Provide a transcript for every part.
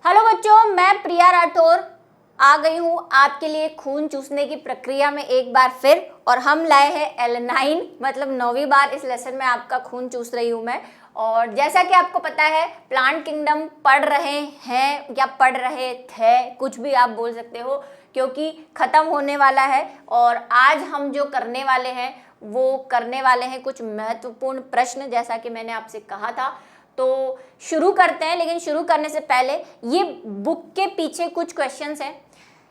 Hello बच्चों, मैं प्रिया राठौर आ गई हूँ आपके लिए खून चूसने की प्रक्रिया में एक बार फिर। और हम लाए हैं L9, मतलब 9वीं बार इस लेसन में आपका खून चूस रही हूँ मैं। और जैसा कि आपको पता है, प्लांट किंगडम पढ़ रहे हैं या पढ़ रहे थे, कुछ भी आप बोल सकते हो, क्योंकि ख़त्म होने वाला है। और आज हम जो करने वाले हैं वो करने वाले हैं कुछ महत्वपूर्ण प्रश्न, जैसा कि मैंने आपसे कहा था। तो शुरू करते हैं, लेकिन शुरू करने से पहले ये बुक के पीछे कुछ क्वेश्चंस हैं।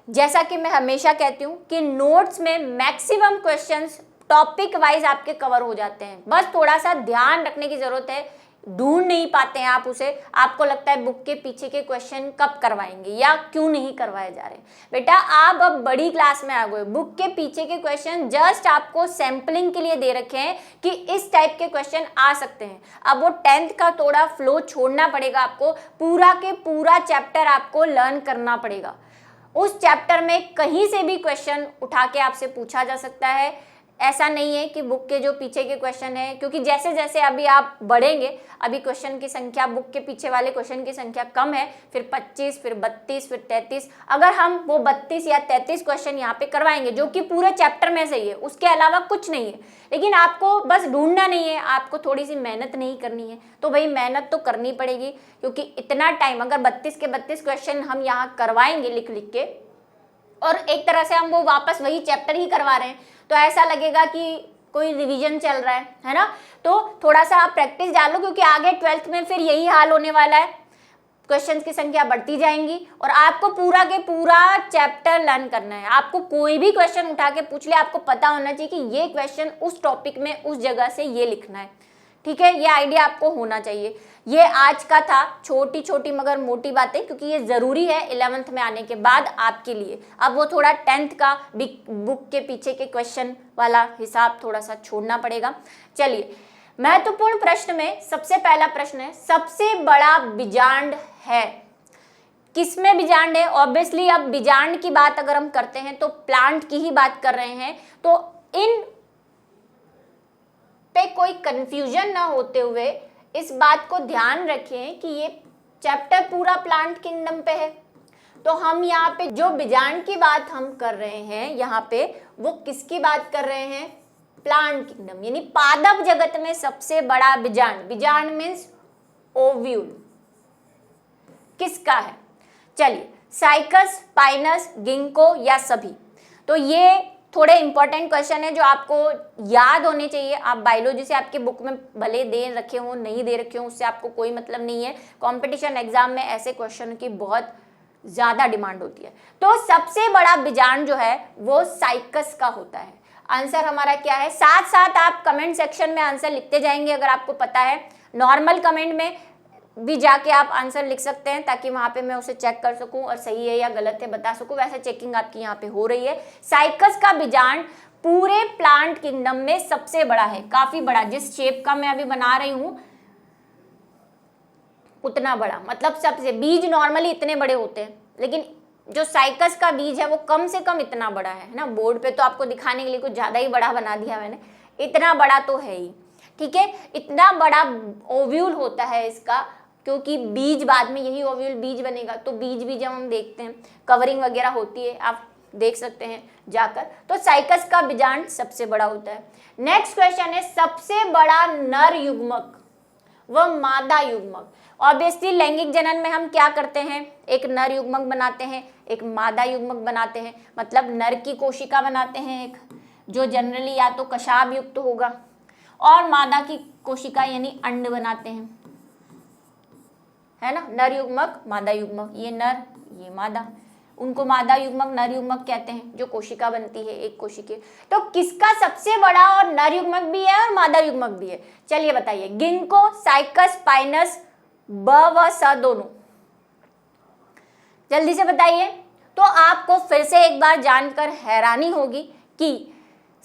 जैसा कि मैं हमेशा कहती हूँ कि नोट्स में मैक्सिमम क्वेश्चंस टॉपिक वाइज आपके कवर हो जाते हैं, बस थोड़ा सा ध्यान रखने की ज़रूरत है। ढूंढ नहीं पाते हैं आप उसे, आपको लगता है बुक के पीछे के क्वेश्चन कब करवाएंगे या क्यों नहीं करवाए जा रहे। बेटा आप अब बड़ी क्लास में आ गए, बुक के पीछे के क्वेश्चन जस्ट आपको सैम्पलिंग के लिए दे रखे हैं कि इस टाइप के क्वेश्चन आ सकते हैं। अब वो 10th का थोड़ा फ्लो छोड़ना पड़ेगा आपको, पूरा के पूरा चैप्टर आपको लर्न करना पड़ेगा। उस चैप्टर में कहीं से भी क्वेश्चन उठा के आपसे पूछा जा सकता है। ऐसा नहीं है कि बुक के जो पीछे के क्वेश्चन है, क्योंकि जैसे जैसे अभी आप बढ़ेंगे, अभी क्वेश्चन की संख्या, बुक के पीछे वाले क्वेश्चन की संख्या कम है, फिर 25, फिर 32, फिर 33। अगर हम वो 32 या 33 क्वेश्चन यहाँ पे करवाएंगे जो कि पूरे चैप्टर में से ही है, उसके अलावा कुछ नहीं है, लेकिन आपको बस ढूंढना नहीं है, आपको थोड़ी सी मेहनत नहीं करनी है, तो भाई मेहनत तो करनी पड़ेगी। क्योंकि इतना टाइम, अगर 32 के 32 क्वेश्चन हम यहाँ करवाएंगे लिख लिख के, और एक तरह से हम वो वापस वही चैप्टर ही करवा रहे हैं, तो ऐसा लगेगा कि कोई रिवीजन चल रहा है ना। तो थोड़ा सा आप प्रैक्टिस डालो, क्योंकि आगे 12th में फिर यही हाल होने वाला है, क्वेश्चंस की संख्या बढ़ती जाएंगी और आपको पूरा के पूरा चैप्टर लर्न करना है। आपको कोई भी क्वेश्चन उठा के पूछ ले, आपको पता होना चाहिए कि ये क्वेश्चन उस टॉपिक में उस जगह से ये लिखना है, ठीक है। ये आइडिया आपको होना चाहिए। ये आज का था, छोटी छोटी मगर मोटी बातें, क्योंकि ये ज़रूरी है 11th में आने के बाद आपके लिए। अब वो थोड़ा 10th का बुक के पीछे के क्वेश्चन वाला हिसाब थोड़ा सा छोड़ना पड़ेगा। चलिए, महत्वपूर्ण प्रश्न में सबसे पहला प्रश्न है, सबसे बड़ा बीजांड है किसमें? बीजांड है ऑब्वियसली। अब बीजांड की बात अगर हम करते हैं तो प्लांट की ही बात कर रहे हैं, तो इन पे कोई कंफ्यूजन ना होते हुए इस बात को ध्यान रखें कि ये चैप्टर पूरा प्लांट किंगडम पे है। तो हम यहाँ पे जो बीजांड की बात हम कर रहे हैं, यहाँ पे वो किसकी बात कर रहे हैं? प्लांट किंगडम, यानी पादप जगत में सबसे बड़ा बीजांड। बीजांड मीन्स ओव्यूल, किसका है? चलिए, साइकस, पाइनस, गिंको या सभी? तो ये थोड़े इंपॉर्टेंट क्वेश्चन है जो आपको याद होने चाहिए। आप बायोलॉजी से आपके बुक में भले दे रखे हो नहीं दे रखे हो, उससे आपको कोई मतलब नहीं है। कंपटीशन एग्जाम में ऐसे क्वेश्चन की बहुत ज़्यादा डिमांड होती है। तो सबसे बड़ा बीजांड जो है वो साइकस का होता है। आंसर हमारा क्या है? साथ साथ आप कमेंट सेक्शन में आंसर लिखते जाएंगे अगर आपको पता है। नॉर्मल कमेंट में भी जाके आप आंसर लिख सकते हैं, ताकि वहाँ पे मैं उसे चेक कर सकूं और सही है या गलत है बता सकूं। वैसे चेकिंग आपकी यहाँ पे हो रही है। साइकस का बीजांड पूरे प्लांट किंगडम में सबसे बड़ा है, काफी बड़ा। जिस शेप का मैं अभी बना रही हूं उतना बड़ा, मतलब सबसे। बीज नॉर्मली इतने बड़े होते हैं, लेकिन जो साइकस का बीज है वो कम से कम इतना बड़ा है ना। बोर्ड पे तो आपको दिखाने के लिए कुछ ज्यादा ही बड़ा बना दिया मैंने, इतना बड़ा तो है ही, ठीक है। इतना बड़ा ओव्यूल होता है इसका, क्योंकि बीज बाद में यही ओव्यूल बीज बनेगा। तो बीज भी जब हम देखते हैं, कवरिंग वगैरह होती है, आप देख सकते हैं जाकर। तो साइकस का बीजांड सबसे बड़ा होता है। नेक्स्ट क्वेश्चन है, सबसे बड़ा नर युग्मक व मादा युग्मक। ऑब्वियसली लैंगिक जनन में हम क्या करते हैं? एक नर युग्मक बनाते हैं, एक मादा युग्मक बनाते हैं। मतलब नर की कोशिका बनाते हैं एक, जो जनरली या तो कशाब युक्त होगा, और मादा की कोशिका यानी अंड बनाते हैं, है ना। नर युग्मक, मादा युग्मक, ये नर ये मादा, उनको मादा युग्मक नर युग्मक कहते हैं, जो कोशिका बनती है एक कोशिका। तो किसका सबसे बड़ा और नर युग्मक भी है और मादा युग्मक भी है? चलिए बताइए। गिंको, साइकस, पाइनस, ब व स दोनों? जल्दी से बताइए। तो आपको फिर से एक बार जानकर हैरानी होगी कि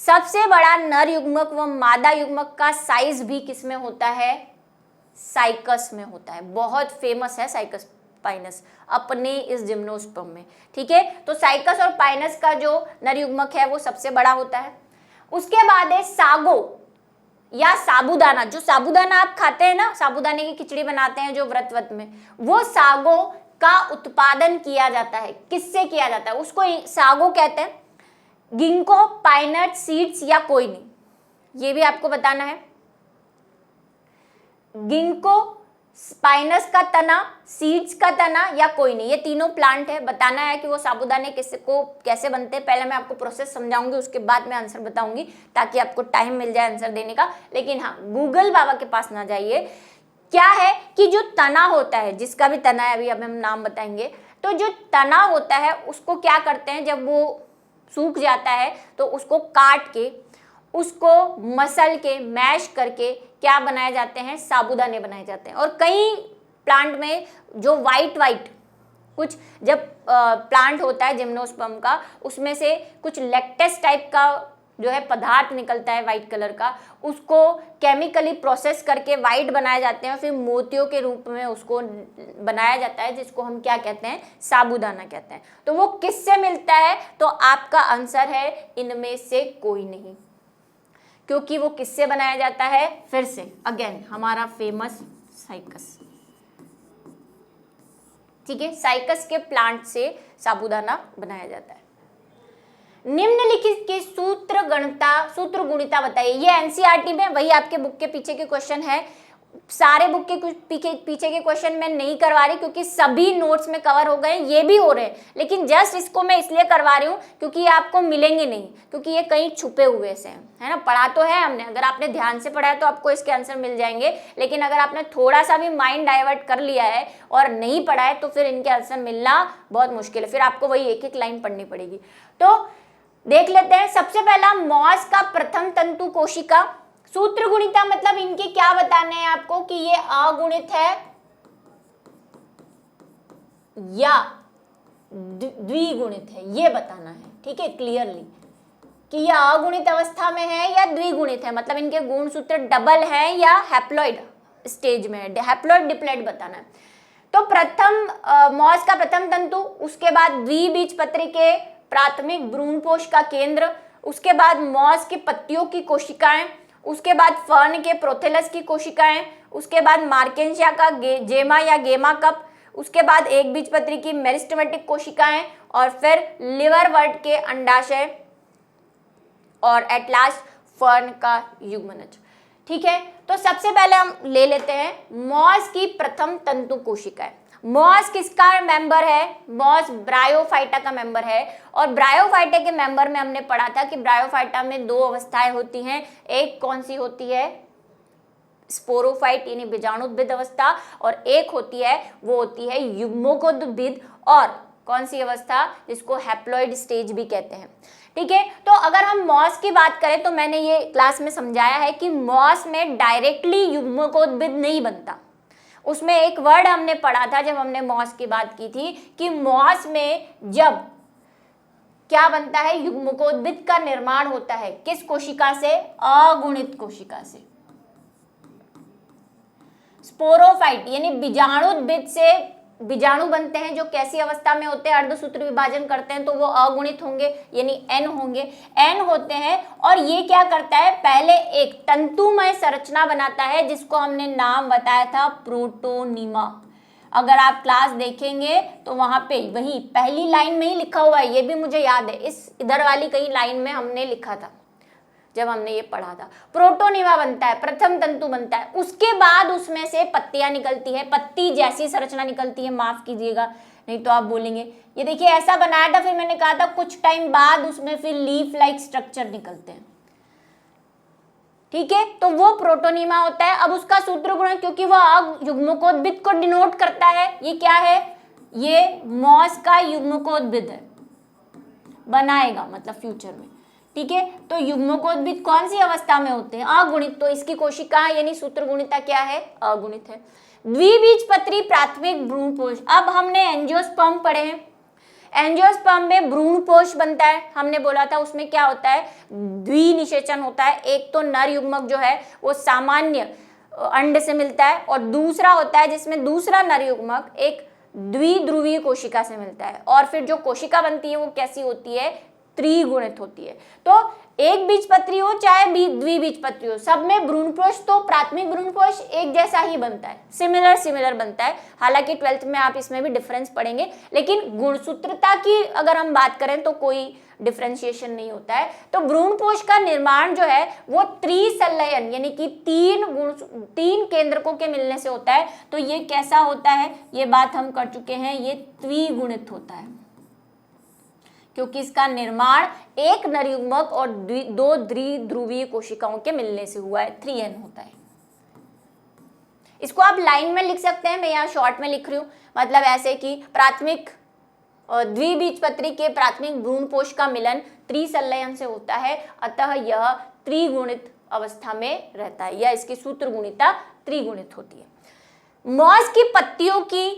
सबसे बड़ा नर युग्मक व मादा युग्मक का साइज भी किसमें होता है? साइकस में होता है। बहुत फेमस है साइकस पाइनस अपने इस जिम्नोस्पर्म में, ठीक है। तो साइकस और पाइनस का जो नर युग्मक है वो सबसे बड़ा होता है। उसके बाद है सागो या साबूदाना। जो साबूदाना आप खाते हैं ना, साबूदाने की खिचड़ी बनाते हैं जो व्रत में, वो सागो का उत्पादन किया जाता है। किससे किया जाता है? उसको सागो कहते हैं, गिंको, पाइनट सीड्स या कोई नहीं, ये भी आपको बताना है। गिंको, स्पाइनस का तना, सीड्स का तना या कोई नहीं, ये तीनों प्लांट है। बताना है कि वो साबूदाने कैसे बनते हैं। पहले मैं आपको प्रोसेस समझाऊंगी, उसके बाद मैं आंसर बताऊंगी ताकि आपको टाइम मिल जाए आंसर देने का। लेकिन हाँ, गूगल बाबा के पास ना जाइए। क्या है कि जो तना होता है, जिसका भी तना है, अभी अब हम नाम बताएंगे, तो जो तना होता है उसको क्या करते हैं, जब वो सूख जाता है तो उसको काट के, उसको मसल के, मैश करके क्या बनाए जाते हैं, साबूदाने बनाए जाते हैं। और कई प्लांट में जो वाइट कुछ जब प्लांट होता है जिम्नोस्पर्म का, उसमें से कुछ लैक्टेस टाइप का जो है पदार्थ निकलता है वाइट कलर का, उसको केमिकली प्रोसेस करके वाइट बनाए जाते हैं, फिर मोतियों के रूप में उसको बनाया जाता है, जिसको हम क्या कहते हैं, साबूदाना कहते हैं। तो वो किससे मिलता है? तो आपका आंसर है इनमें से कोई नहीं, क्योंकि वो किससे बनाया जाता है? फिर से अगेन हमारा फेमस साइकस। ठीक है, साइकस के प्लांट से साबूदाना बनाया जाता है। निम्नलिखित की सूत्र गुणिता बताइए। ये एनसीईआरटी में, वही आपके बुक के पीछे के क्वेश्चन है। सारे बुक के पीछे के क्वेश्चन मैं नहीं करवा रही क्योंकि सभी नोट्स में कवर हो गए, ये भी हो रहे हैं, लेकिन जस्ट इसको मैं इसलिए करवा रही हूँ क्योंकि ये आपको मिलेंगे नहीं, क्योंकि ये कहीं छुपे हुए से हैं, है ना। पढ़ा तो है हमने, अगर आपने ध्यान से पढ़ा है तो आपको इसके आंसर मिल जाएंगे, लेकिन अगर आपने थोड़ा सा भी माइंड डाइवर्ट कर लिया है और नहीं पढ़ा है तो फिर इनके आंसर मिलना बहुत मुश्किल है, फिर आपको वही एक एक लाइन पढ़नी पड़ेगी। तो देख लेते हैं। सबसे पहला, मॉस का प्रथम तंतु कोशिका। सूत्र गुणिता मतलब इनके क्या बताने हैं आपको, कि ये अगुणित है या द्विगुणित है, ये बताना है। ठीक है, क्लियरली कि ये अगुणित अवस्था में है या द्विगुणित है, मतलब इनके गुण सूत्र डबल है या हैप्लॉइड स्टेज में है, हैप्लॉइड डिप्लॉइड बताना है। तो प्रथम मॉस का प्रथम तंतु, उसके बाद द्विबीजपत्री के प्राथमिक भ्रूणपोष का केंद्र, उसके बाद मॉस की पत्तियों की कोशिकाएं, उसके बाद फर्न के प्रोथेलस की कोशिकाएं, उसके बाद मार्केंशिया का जेमा या गेमा कप, उसके बाद एक बीजपत्री की मेरिस्टेमेटिक कोशिकाएं, और फिर लिवरवर्ट के अंडाशय, और एट लास्ट फर्न का युग्मनज। ठीक है, तो सबसे पहले हम ले लेते हैं मॉस की प्रथम तंतु कोशिकाएं। मॉस किसका मेंबर है? मॉस ब्रायोफाइटा का मेंबर है, और ब्रायोफाइटा के मेंबर में हमने पढ़ा था कि ब्रायोफाइटा में दो अवस्थाएं होती हैं। एक कौन सी होती है? स्पोरोफाइट यानी बीजाणुद्भिद अवस्था, और एक होती है, वो होती है युग्मकोद्भिद, और कौन सी अवस्था? जिसको हैप्लॉइड स्टेज भी कहते हैं। ठीक है, तो अगर हम मॉस की बात करें तो मैंने ये क्लास में समझाया है कि मॉस में डायरेक्टली युग्मकोद्भिद नहीं बनता। उसमें एक वर्ड हमने पढ़ा था जब हमने मॉस की बात की थी कि मॉस में जब क्या बनता है, युग्मकोद्भिद का निर्माण होता है। किस कोशिका से? अगुणित कोशिका से। स्पोरोफाइट यानी बीजाणुद्भिद से बीजाणु बनते हैं, जो कैसी अवस्था में होते हैं? अर्धसूत्र विभाजन करते हैं, तो वो अगुणित होंगे यानी एन होंगे, एन होते हैं। और ये क्या करता है? पहले एक तंतुमय संरचना बनाता है जिसको हमने नाम बताया था प्रोटोनीमा। अगर आप क्लास देखेंगे तो वहां पे वही पहली लाइन में ही लिखा हुआ है, ये भी मुझे याद है, इस इधर वाली कई लाइन में हमने लिखा था जब हमने ये पढ़ा था। प्रोटोनीमा बनता है, प्रथम तंतु बनता है, उसके बाद उसमें से पत्तियां निकलती है, पत्ती जैसी संरचना निकलती है, माफ कीजिएगा नहीं तो आप बोलेंगे ये देखिए ऐसा बनाया था, फिर मैंने कहा था कुछ टाइम बाद उसमें फिर लीफ लाइक स्ट्रक्चर निकलते हैं। ठीक है, तो वो प्रोटोनीमा होता है। अब उसका सूत्र गुण, क्योंकि वो युग्मकोद्भिद को डिनोट करता है, ये क्या है? ये मॉस का युग्मकोद्भिद है, बनाएगा मतलब फ्यूचर में। ठीक है, तो युग्मकोद्भिद कौन सी अवस्था में होते हैं? अगुणित। तो इसकी कोशिका यानी सूत्र गुणिता क्या है? अगुणित है। द्विबीजपत्री प्राथमिक भ्रूणपोष। अब हमने एंजियोस्पर्म पढ़े हैं, एंजियोस्पर्म में भ्रूणपोष बनता है। हमने बोला था उसमें क्या होता है? द्विनिषेचन होता है। एक तो नर युग्मक जो है वो सामान्य अंड से मिलता है, और दूसरा होता है जिसमें दूसरा नर युग्मक एक द्विध्रुवीय कोशिका से मिलता है। और फिर जो कोशिका बनती है वो कैसी होती है? त्रिगुणित होती है। तो एक बीजपत्री हो चाहे द्विबीजपत्री हो, सब में भ्रूणपोष तो प्राथमिक भ्रूणपोष एक जैसा ही बनता है, सिमिलर बनता है। हालांकि 12th में आप इसमें भी डिफरेंस पढ़ेंगे, लेकिन गुणसूत्रता की अगर हम बात करें तो कोई डिफरेंशिएशन नहीं होता है। तो भ्रूणपोष का निर्माण जो है वो त्रिसंलयन यानी कि तीन केंद्रकों के मिलने से होता है। तो ये कैसा होता है, ये बात हम कर चुके हैं, ये द्विगुणित होता है, क्योंकि इसका निर्माण एक नरयुग्मक और दो द्विध्रुवीय कोशिकाओं के मिलने से हुआ है, 3N होता है। इसको आप लाइन में लिख सकते हैं, मैं यहाँ शॉर्ट में लिख रही हूँ, मतलब ऐसे कि प्राथमिक और द्विबीजपत्री के प्राथमिक भ्रूणपोष का मिलन त्रिसंलयन से होता है, अतः यह त्रिगुणित अवस्था में रहता है, या इसकी सूत्र गुणिता त्रिगुणित होती है। मॉस की पत्तियों की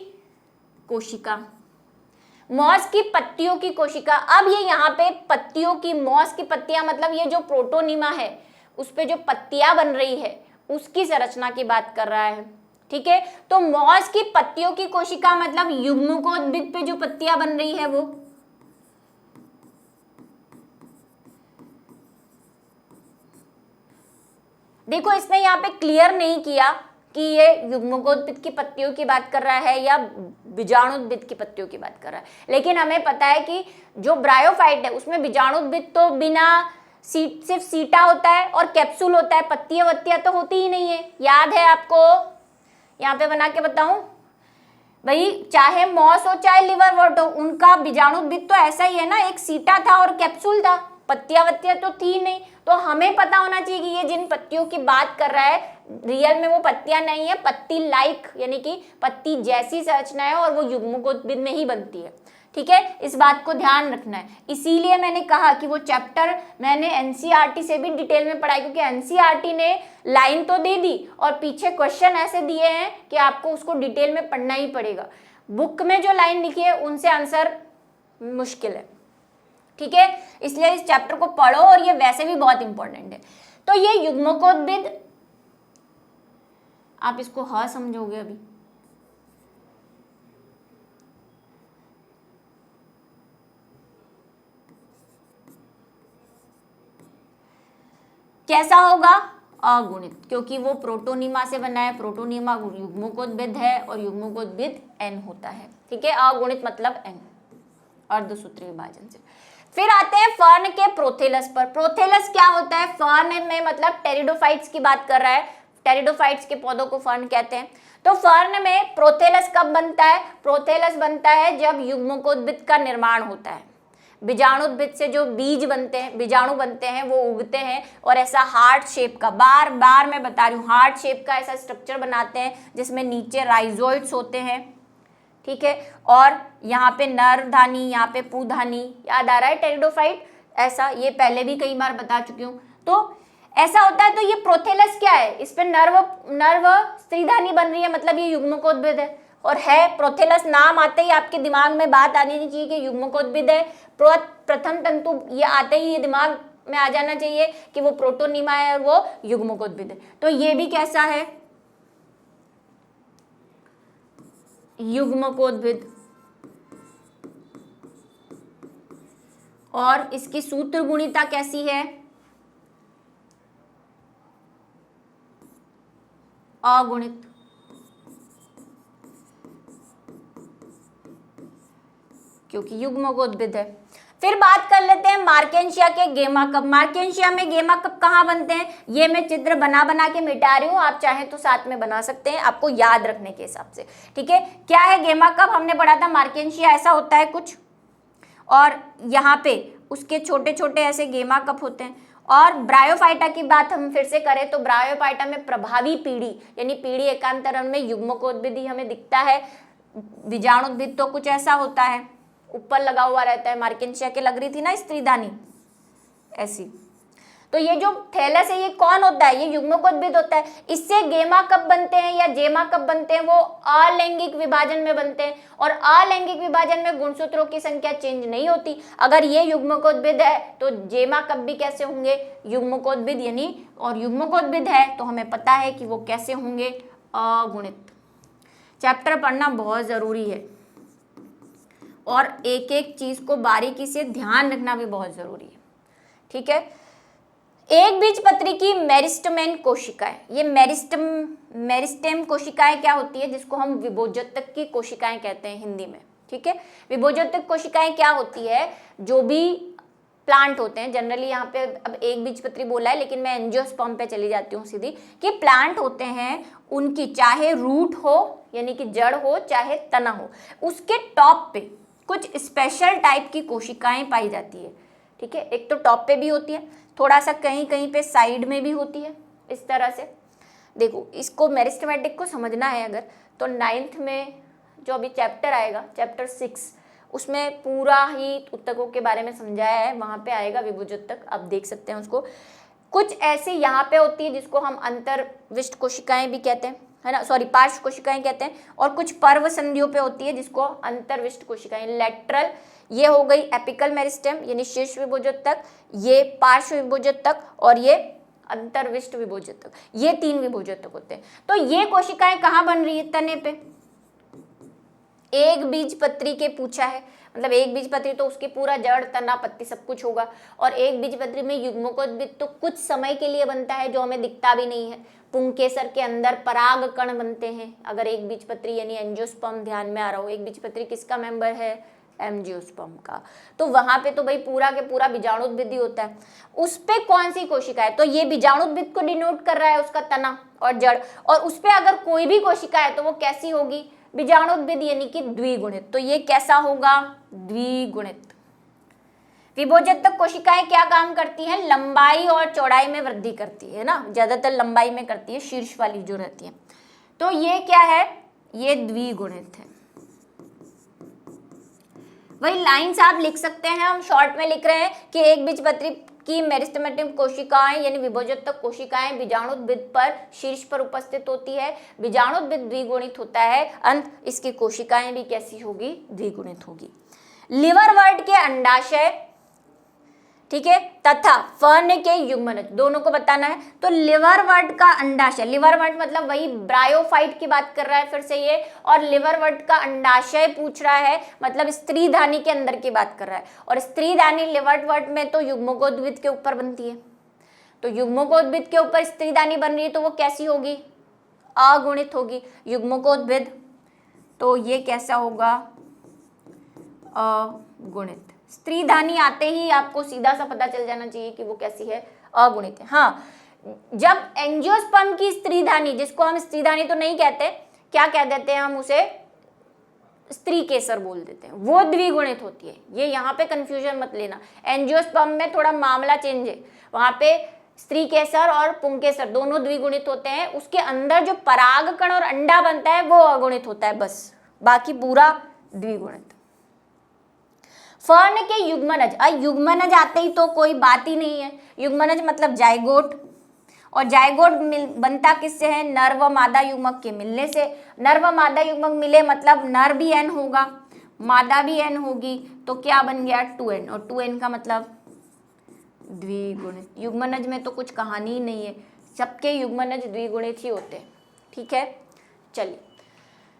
कोशिका, मॉस की पत्तियों की कोशिका, अब ये यहाँ पे पत्तियों की, मॉस की पत्तियां मतलब ये जो प्रोटोनिमा है उस पे जो पत्तियां बन रही है उसकी संरचना की बात कर रहा है, ठीक है। तो मॉस की पत्तियों की कोशिका मतलब युग्मकोद्भिद पे जो पत्तियां बन रही है वो, देखो इसने यहाँ पे क्लियर नहीं किया कि ये युग्मकोद्भिद की पत्तियों की बात कर रहा है या बीजाणुद्भिद की पत्तियों की बात कर रहा है, लेकिन हमें पता है कि जो ब्रायोफाइट है उसमें बीजाणुद्भिद तो बिना सिर्फ सीटा होता है और कैप्सूल होता है, पत्तियां वत्तियां तो होती ही नहीं है। याद है आपको, यहाँ पे बना के बताऊं भाई, चाहे मॉस हो चाहे लिवरवर्ट हो, उनका बीजाणुद्भिद तो ऐसा ही है ना, एक सीटा था और कैप्सूल था, पत्तियां वत्तियां तो थी नहीं। तो हमें पता होना चाहिए कि ये जिन पत्तियों की बात कर रहा है रियल में वो पत्तियां नहीं है, पत्ती लाइक यानी कि पत्ती जैसी संरचना है और वो युग्मकोद्भिद में ही बनती है, ठीक है। इस बात को ध्यान रखना है, इसीलिए मैंने कहा कि वो चैप्टर मैंने एनसीईआरटी से भी डिटेल में पढ़ाई, क्योंकि एनसीईआरटी ने लाइन तो दे दी और पीछे क्वेश्चन ऐसे दिए हैं कि आपको उसको डिटेल में पढ़ना ही पड़ेगा। बुक में जो लाइन लिखी है उनसे आंसर मुश्किल है, ठीक है। इसलिए इस चैप्टर को पढ़ो और ये वैसे भी बहुत इंपॉर्टेंट है। तो ये युग्मकोद्भिद, आप इसको हाँ समझोगे अभी, कैसा होगा, अगुणित, क्योंकि वो प्रोटोनिमा से बना है, प्रोटोनिमा युग्मकोद्भिद है और युग्मकोद्भिद N होता है, ठीक है। अगुणित मतलब N, अर्धसूत्री विभाजन से। फिर आते हैं फर्न के प्रोथेलस पर। प्रोथेलस क्या होता है, फर्न में मतलब टेरिडोफाइट्स की बात कर रहा है, टेरिडोफाइट्स के पौधों को फर्न कहते हैं। तो फर्न में प्रोथेलस कब बनता है, प्रोथेलस बनता है जब युग्मकोद्भिद का निर्माण होता है, बीजाणुद्भिद से जो बीज बनते हैं, बीजाणु बनते हैं, वो उगते हैं और ऐसा हार्ट शेप का, बार बार मैं बता रही हूँ, हार्ट शेप का ऐसा स्ट्रक्चर बनाते हैं जिसमें नीचे राइजोइड्स होते हैं, ठीक है। और यहाँ पे नरधानी, यहाँ पे पूधानी, याद आ रहा है टेरिडोफाइट, ऐसा ये पहले भी कई बार बता चुकी हूँ। तो ऐसा होता है। तो ये प्रोथेलस क्या है, इस पे नर्व स्त्रीधानी बन रही है, मतलब ये युग्मकोद्भिद है और है प्रोथेलस। नाम आते ही आपके दिमाग में बात आनी चाहिए कि युग्मकोद्भिद है। प्रथम तंतु ये आते ही ये दिमाग में आ जाना चाहिए कि वो प्रोटोनिमा है और वो युग्मकोद्भिद है। तो ये भी कैसा है, युग्मकोद्भिद, और इसकी सूत्र गुणिता कैसी है, अगुणित, क्योंकि युग्मकोद्भिद है। फिर बात कर लेते हैं मार्केंशिया के गेमा कप। मार्केंशिया में गेमा कप कहाँ बनते हैं, ये मैं चित्र बना के मिटा रही हूँ, आप चाहें तो साथ में बना सकते हैं, आपको याद रखने के हिसाब से, ठीक है। क्या है गेमा कप, हमने पढ़ा था मार्केंशिया ऐसा होता है कुछ, और यहाँ पे उसके छोटे छोटे ऐसे गेमा कप होते हैं। और ब्रायोफाइटा की बात हम फिर से करें तो ब्रायोफाइटा में प्रभावी पीढ़ी यानी पीढ़ी एकांतरण में युग्मकोद्भिद ही हमें दिखता है, बीजाणुद्भिद तो कुछ ऐसा होता है, ऊपर लगा हुआ रहता है। मार्केंशिया के लग रही थी ना स्त्रीधानी ऐसी। तो ये जो थैलस है ये कौन होता है, ये युग्मकोद्भिद होता है। इससे गेमा कब बनते हैं या जेमा कब बनते हैं, वो अलैंगिक विभाजन में बनते हैं। और अलैंगिक विभाजन में गुणसूत्रों की संख्या चेंज नहीं होती। अगर ये युग्मकोद्भिद है तो जेमा कब भी कैसे होंगे, युग्मकोद्भिद यानी, और युग्मकोद्भिद है तो हमें पता है कि वो कैसे होंगे, अगुणित। चैप्टर पढ़ना बहुत जरूरी है और एक एक चीज को बारीकी से ध्यान रखना भी बहुत जरूरी है। ठीक है, एक बीजपत्री की मेरिस्टेम कोशिकाएं, ये मेरिस्टेम कोशिकाएं क्या होती है, जिसको हम विभोजक की कोशिकाएं कहते हैं हिंदी में। ठीक है, विभोजक कोशिकाएं क्या होती है, जो भी प्लांट होते हैं जनरली, यहाँ पे अब एक बीजपत्री बोला है लेकिन मैं एंजियोस्पर्म पे चली जाती हूँ सीधी, कि प्लांट होते हैं उनकी चाहे रूट हो यानी कि जड़ हो चाहे तना हो, उसके टॉप पे कुछ स्पेशल टाइप की कोशिकाएं पाई जाती है। ठीक है, एक तो टॉप पे भी होती है, थोड़ा सा कहीं कहीं पे साइड में भी होती है, इस तरह से। देखो, इसको मेरिस्टेमेटिक को समझना है अगर, तो 9th में जो अभी चैप्टर आएगा, चैप्टर 6, उसमें पूरा ही उत्तकों के बारे में समझाया है, वहां पे आएगा विभोजक, आप देख सकते हैं उसको। कुछ ऐसे यहाँ पे होती है जिसको हम अंतर्विष्ट कोशिकाएं भी कहते हैं, है ना, सॉरी पार्श्व कोशिकाएं कहते हैं, और कुछ पर्व संधियों पे होती है जिसको अंतर्विष्ट कोशिकाएं, लेटरल, ये हो गई एपिकल मेरिस्टेम यानी शीर्ष विभोजक, ये पार्श्व विभोजक और ये अंतर्विष्ट विभोजक, ये 3 विभोजक होते हैं। तो ये कोशिकाएं कहाँ बन रही है, तने पे। एक बीजपत्री के पूछा है, मतलब एक बीजपत्री तो उसके पूरा जड़ तना पत्ती सब कुछ होगा, और एक बीजपत्री में युग्मकोद्भिद तो कुछ समय के लिए बनता है जो हमें दिखता भी नहीं है। पुंकेसर के अंदर पराग कण बनते हैं, अगर एक बीजपत्री यानी एंजियोस्पर्म ध्यान में आ रहा हो। एक बीजपत्री किसका मेंबर है, एंजियोस्पर्म का। तो वहां पे तो भाई पूरा के पूरा बीजाणुद्भिद ही होता है। उस पे कौन सी कोशिका है, तो ये बीजाणुद्भिद को डिनोट कर रहा है, उसका तना और जड़, और उस पे अगर कोई भी कोशिका है तो वो कैसी होगी, बीजाणुद्भिद यानी कि द्विगुणित। तो ये कैसा होगा, द्विगुणित। विभोजक कोशिकाएं क्या काम करती हैं, लंबाई और चौड़ाई में वृद्धि करती है ना, ज्यादातर लंबाई में करती है, शीर्ष वाली जो रहती है। तो ये क्या है, ये द्विगुणित है। वही लाइंस आप लिख सकते हैं, हम शॉर्ट में लिख रहे हैं कि एक बीजपत्री की मेरिस्टेमेटिक कोशिकाएं यानी विभोजक कोशिकाएं बीजाणुद्भिद पर शीर्ष पर उपस्थित होती है। बीजाणुद्भिद द्विगुणित होता है, अंत इसकी कोशिकाएं भी कैसी होगी, द्विगुणित होगी। लिवरवर्ट के अंडाशय, ठीक है, तथा फर्न के युग्मनज, दोनों को बताना है। तो लिवरवर्ट का अंडाशय, लिवरवर्ट मतलब वही ब्रायोफाइट की बात कर रहा है फिर से ये, और लिवरवर्ट का अंडाशय पूछ रहा है, मतलब स्त्रीधानी के अंदर की बात कर रहा है। और स्त्रीधानी लिवरवर्ट में तो युग्मकोद्भिद के ऊपर बनती है, तो युग्मकोद्भिद के ऊपर स्त्रीधानी बन रही है, तो वो कैसी होगी, अगुणित होगी। युग्मकोद्भिद, तो ये कैसा होगा, अगुणित। स्त्रीधानी आते ही आपको सीधा सा पता चल जाना चाहिए कि वो कैसी है, अगुणित है। हाँ, जब एंजियोस्पर्म की स्त्रीधानी, जिसको हम स्त्रीधानी तो नहीं कहते, क्या कह देते हैं हम उसे, स्त्री केसर बोल देते हैं, वो द्विगुणित होती है। ये यहाँ पे कंफ्यूजन मत लेना, एंजियोस्पर्म में थोड़ा मामला चेंज है, वहां पे स्त्री केसर और पुंकेसर दोनों द्विगुणित होते हैं, उसके अंदर जो परागकण और अंडा बनता है वो अगुणित होता है बस, बाकी पूरा द्विगुणित। फर्न के युग्मनज, युग्मनज आते ही तो कोई बात ही नहीं है, युग्मनज मतलब जाइगोट, और जाइगोट बनता किससे है, नर व मादा युग्मक के मिलने से। नर व मादा युग्मक मिले मतलब नर भी एन होगा, मादा भी एन होगी, तो क्या बन गया 2n, और 2n का मतलब द्विगुणित। युग्मनज में तो कुछ कहानी ही नहीं है, सबके युग्मनज द्विगुणित ही होते हैं। ठीक है, चलिए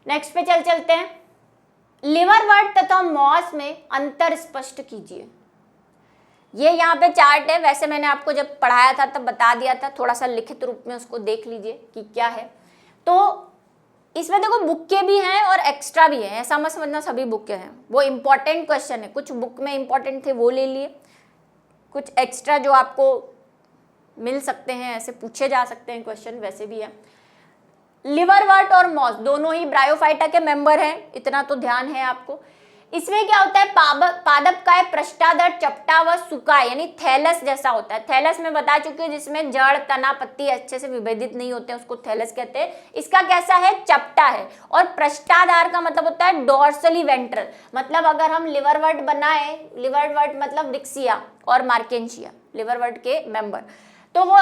नेक्स्ट पे चलते हैं। लिवरवर्ट तथा मॉस में अंतर स्पष्ट कीजिए। ये यहाँ पे चार्ट है, वैसे मैंने आपको जब पढ़ाया था तब बता दिया था, थोड़ा सा लिखित रूप में उसको देख लीजिए कि क्या है। तो इसमें देखो बुक के भी हैं और एक्स्ट्रा भी हैं, ऐसा मत समझना सभी बुक के हैं, वो इंपॉर्टेंट क्वेश्चन है, कुछ बुक में इंपॉर्टेंट थे वो ले लिए, कुछ एक्स्ट्रा जो आपको मिल सकते हैं, ऐसे पूछे जा सकते हैं क्वेश्चन, वैसे भी है। लिवरवर्ट और मॉस दोनों ही ब्रायोफाइटा के मेंबर हैं, इतना तो ध्यान है आपको। इसमें क्या होता है, पादप का पृष्ठाधर चपटा व सुकाय यानी थैलस जैसा होता है। थैलस में बता चुकी हूँ, जिसमें जड़ तना पत्ती अच्छे से विभेदित नहीं होते हैं, उसको थैलस कहते हैं। इसका कैसा है, चपटा है, और पृष्ठाधार का मतलब होता है डोर्सली वेंट्रल, मतलब अगर हम लिवरवर्ट बनाए, लिवरवर्ट मतलब रिक्सिया और मार्केंशिया लिवरवर्ट के मेंबर, तो वो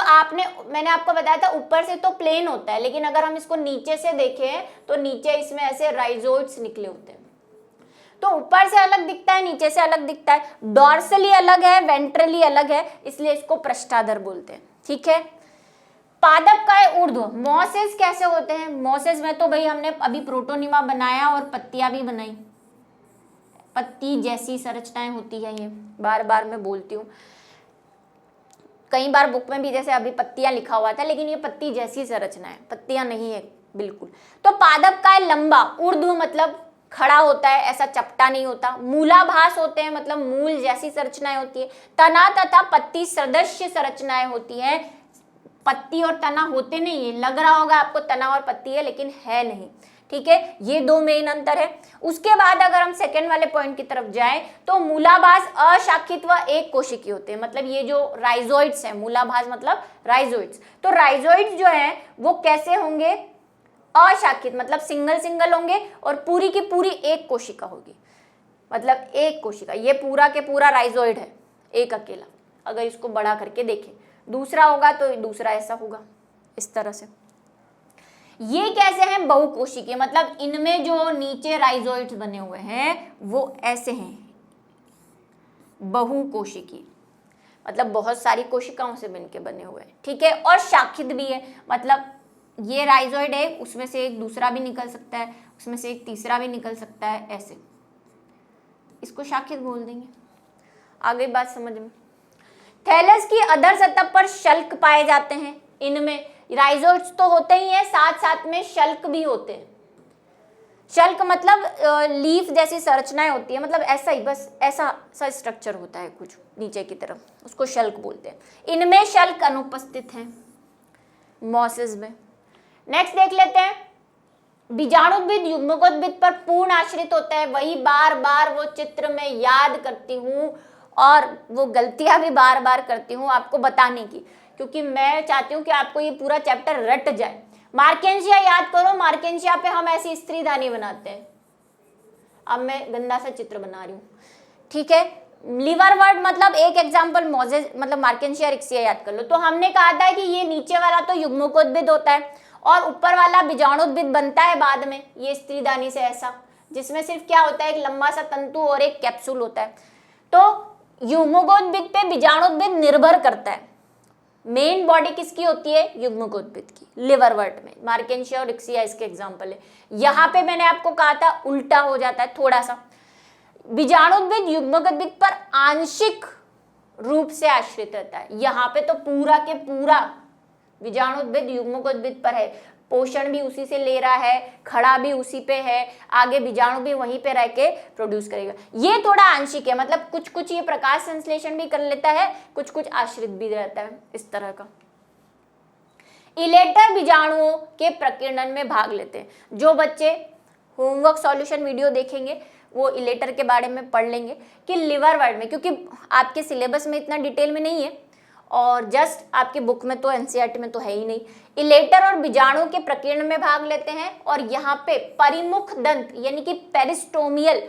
मैंने आपको बताया था ऊपर से तो प्लेन होता है, लेकिन अगर हम इसको नीचे से देखें तो नीचे इसमें ऐसे राइजोइड्स निकले होते हैं, तो ऊपर से अलग दिखता है, नीचे से अलग दिखता है, डॉर्सली अलग है, वेंट्रली अलग है, इसलिए इसको पृष्ठाधर बोलते हैं। ठीक है, पादप का ऊर्ध्व, मॉसेस कैसे होते हैं, मॉसेस में तो भाई हमने अभी प्रोटोनिमा बनाया और पत्तियां भी बनाई, पत्ती जैसी संरचनाएं होती है, ये बार बार मैं बोलती हूँ, कई बार बुक में भी जैसे अभी पत्तियां लिखा हुआ था, लेकिन ये पत्ती जैसी संरचना है, पत्तियां नहीं है बिल्कुल। तो पादप का है लंबा, ऊर्ध्व मतलब खड़ा होता है, ऐसा चपटा नहीं होता। मूलाभास होते हैं मतलब मूल जैसी संरचनाएं होती है। तना तथा पत्ती सदृश्य संरचनाएं होती हैं। पत्ती और तना होते नहीं है, लग रहा होगा आपको तना और पत्ती है, लेकिन है नहीं, ठीक है। ये दो मेन अंतर है। उसके बाद अगर हम सेकेंड वाले पॉइंट की तरफ जाएं तो मूलाभास अशाखित व एक कोशिकीय होते हैं, मतलब ये जो राइजोइड्स है, मूलाभास मतलब राइजोइड्स, तो राइजोइड्स जो है वो कैसे होंगे, अशाखित मतलब सिंगल सिंगल होंगे और पूरी की पूरी एक कोशिका होगी, मतलब एक कोशिका, ये पूरा के पूरा राइजोइड है एक अकेला। अगर इसको बड़ा करके देखें, दूसरा होगा तो दूसरा ऐसा होगा, इस तरह से। ये कैसे हैं, बहुकोशिकीय, मतलब इनमें जो नीचे राइजोइड्स बने हुए हैं वो ऐसे हैं, बहुकोशिकीय, मतलब बहुत सारी कोशिकाओं से मिलकर बने हुए हैं, ठीक है। और शाखित भी है, मतलब ये राइजोइड है, उसमें से एक दूसरा भी निकल सकता है, उसमें से एक तीसरा भी निकल सकता है, ऐसे, इसको शाखित बोल देंगे। आगे बात समझ में। थैलस की अधर सतह पर शल्क पाए जाते हैं, इनमें राइजोइड्स तो होते ही हैं, साथ साथ में शल्क भी होते हैं। शल्क मतलब लीफ जैसी संरचनाएं होती है, मतलब ऐसा ही, बस ऐसा सा स्ट्रक्चर होता है कुछ नीचे की तरफ, उसको शल्क बोलते हैं। इनमें शल्क अनुपस्थित हैं मॉसेस में। नेक्स्ट देख लेते हैं, बीजाणुद्भिद युग्मकोद्भिद पर पूर्ण आश्रित होता है। वही बार बार वो चित्र में याद करती हूँ और वो गलतियां भी बार बार करती हूँ आपको बताने की, क्योंकि मैं चाहती हूँ कि आपको ये पूरा चैप्टर रट जाए। मार्केंशिया याद करो, मार्केंशिया पे हम ऐसी स्त्रीधानी बनाते हैं। अब मैं गंदा सा चित्र बना रही हूँ, ठीक है। लिवरवर्ट मतलब एक एग्जांपल मोजेस मतलब मार्केंशिया रिक्सिया याद कर लो। तो हमने कहा था कि ये नीचे वाला तो युग्मकोद्भिद होता है और ऊपर वाला बीजाणुद्भिद बनता है बाद में, ये स्त्रीधानी से ऐसा, जिसमें सिर्फ क्या होता है, एक लंबा सा तंतु और एक कैप्सूल होता है। तो युग्मकोद्भिद पे बीजाणुद्भिद निर्भर करता है। मेन बॉडी किसकी होती है, युग्मकोद्भिद की, लिवरवर्ट में। मार्केंशिया और रिक्सिया इसके एग्जांपल है। यहाँ पे मैंने आपको कहा था उल्टा हो जाता है थोड़ा सा, बीजाणुद्भिद युग्मकोद्भिद पर आंशिक रूप से आश्रित रहता है। यहाँ पे तो पूरा के पूरा बीजाणुद्भिद युग्मकोद्भिद पर है, पोषण भी उसी से ले रहा है, खड़ा भी उसी पे है, आगे बीजाणु भी वहीं पे रह के प्रोड्यूस करेगा। ये थोड़ा आंशिक है, मतलब कुछ कुछ ये प्रकाश संश्लेषण भी कर लेता है, कुछ कुछ आश्रित भी रहता है, इस तरह का। इलेटर बीजाणुओं के प्रकीर्णन में भाग लेते हैं। जो बच्चे होमवर्क सॉल्यूशन वीडियो देखेंगे वो इलेटर के बारे में पढ़ लेंगे कि लिवरवर्ट में, क्योंकि आपके सिलेबस में इतना डिटेल में नहीं है और जस्ट आपके बुक में तो एनसीईआरटी में तो है ही नहीं। इलेटर और बीजाणु के प्रकीर्णन में भाग लेते हैं और यहाँ पे परिमुख दंत यानी कि पेरिस्टोमियल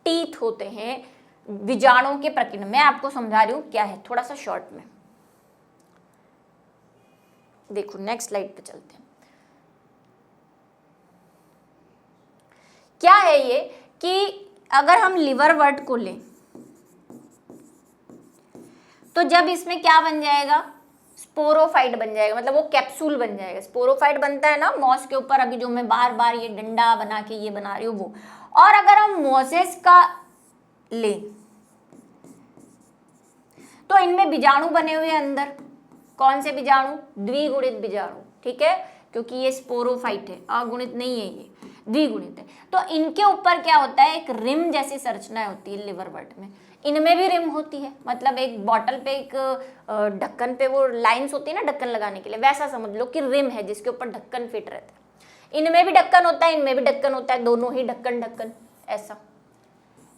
टीथ होते हैं बीजाणु के प्रकीर्णन। मैं आपको समझा रही हूँ क्या है, थोड़ा सा शॉर्ट में देखो। नेक्स्ट स्लाइड पे चलते हैं। क्या है ये कि अगर हम लिवरवर्ट को लें तो जब इसमें क्या बन जाएगा, स्पोरोफाइट बन जाएगा, मतलब वो कैप्सूल बन जाएगा। स्पोरोफाइट बनता है ना मॉस के ऊपर, अभी जो मैं बार बार ये डंडा बना के ये बना रही हूँ वो। और अगर हम मोसेस का लें तो इनमें बीजाणु बने हुए हैं अंदर। कौन से बीजाणु, द्विगुणित बीजाणु, ठीक है, क्योंकि ये स्पोरोफाइट है, अगुणित नहीं है, ये द्विगुणित है। तो इनके ऊपर क्या होता है, एक रिम जैसी संरचना होती है लिवरवर्ट में। इनमें भी रिम होती है, मतलब एक बॉटल पे एक ढक्कन पे वो लाइंस होती है ना ढक्कन लगाने के लिए, वैसा समझ लो कि रिम है जिसके ऊपर ढक्कन फिट रहता है। इनमें भी ढक्कन होता है, इनमें भी ढक्कन होता है, दोनों ही ढक्कन ढक्कन ऐसा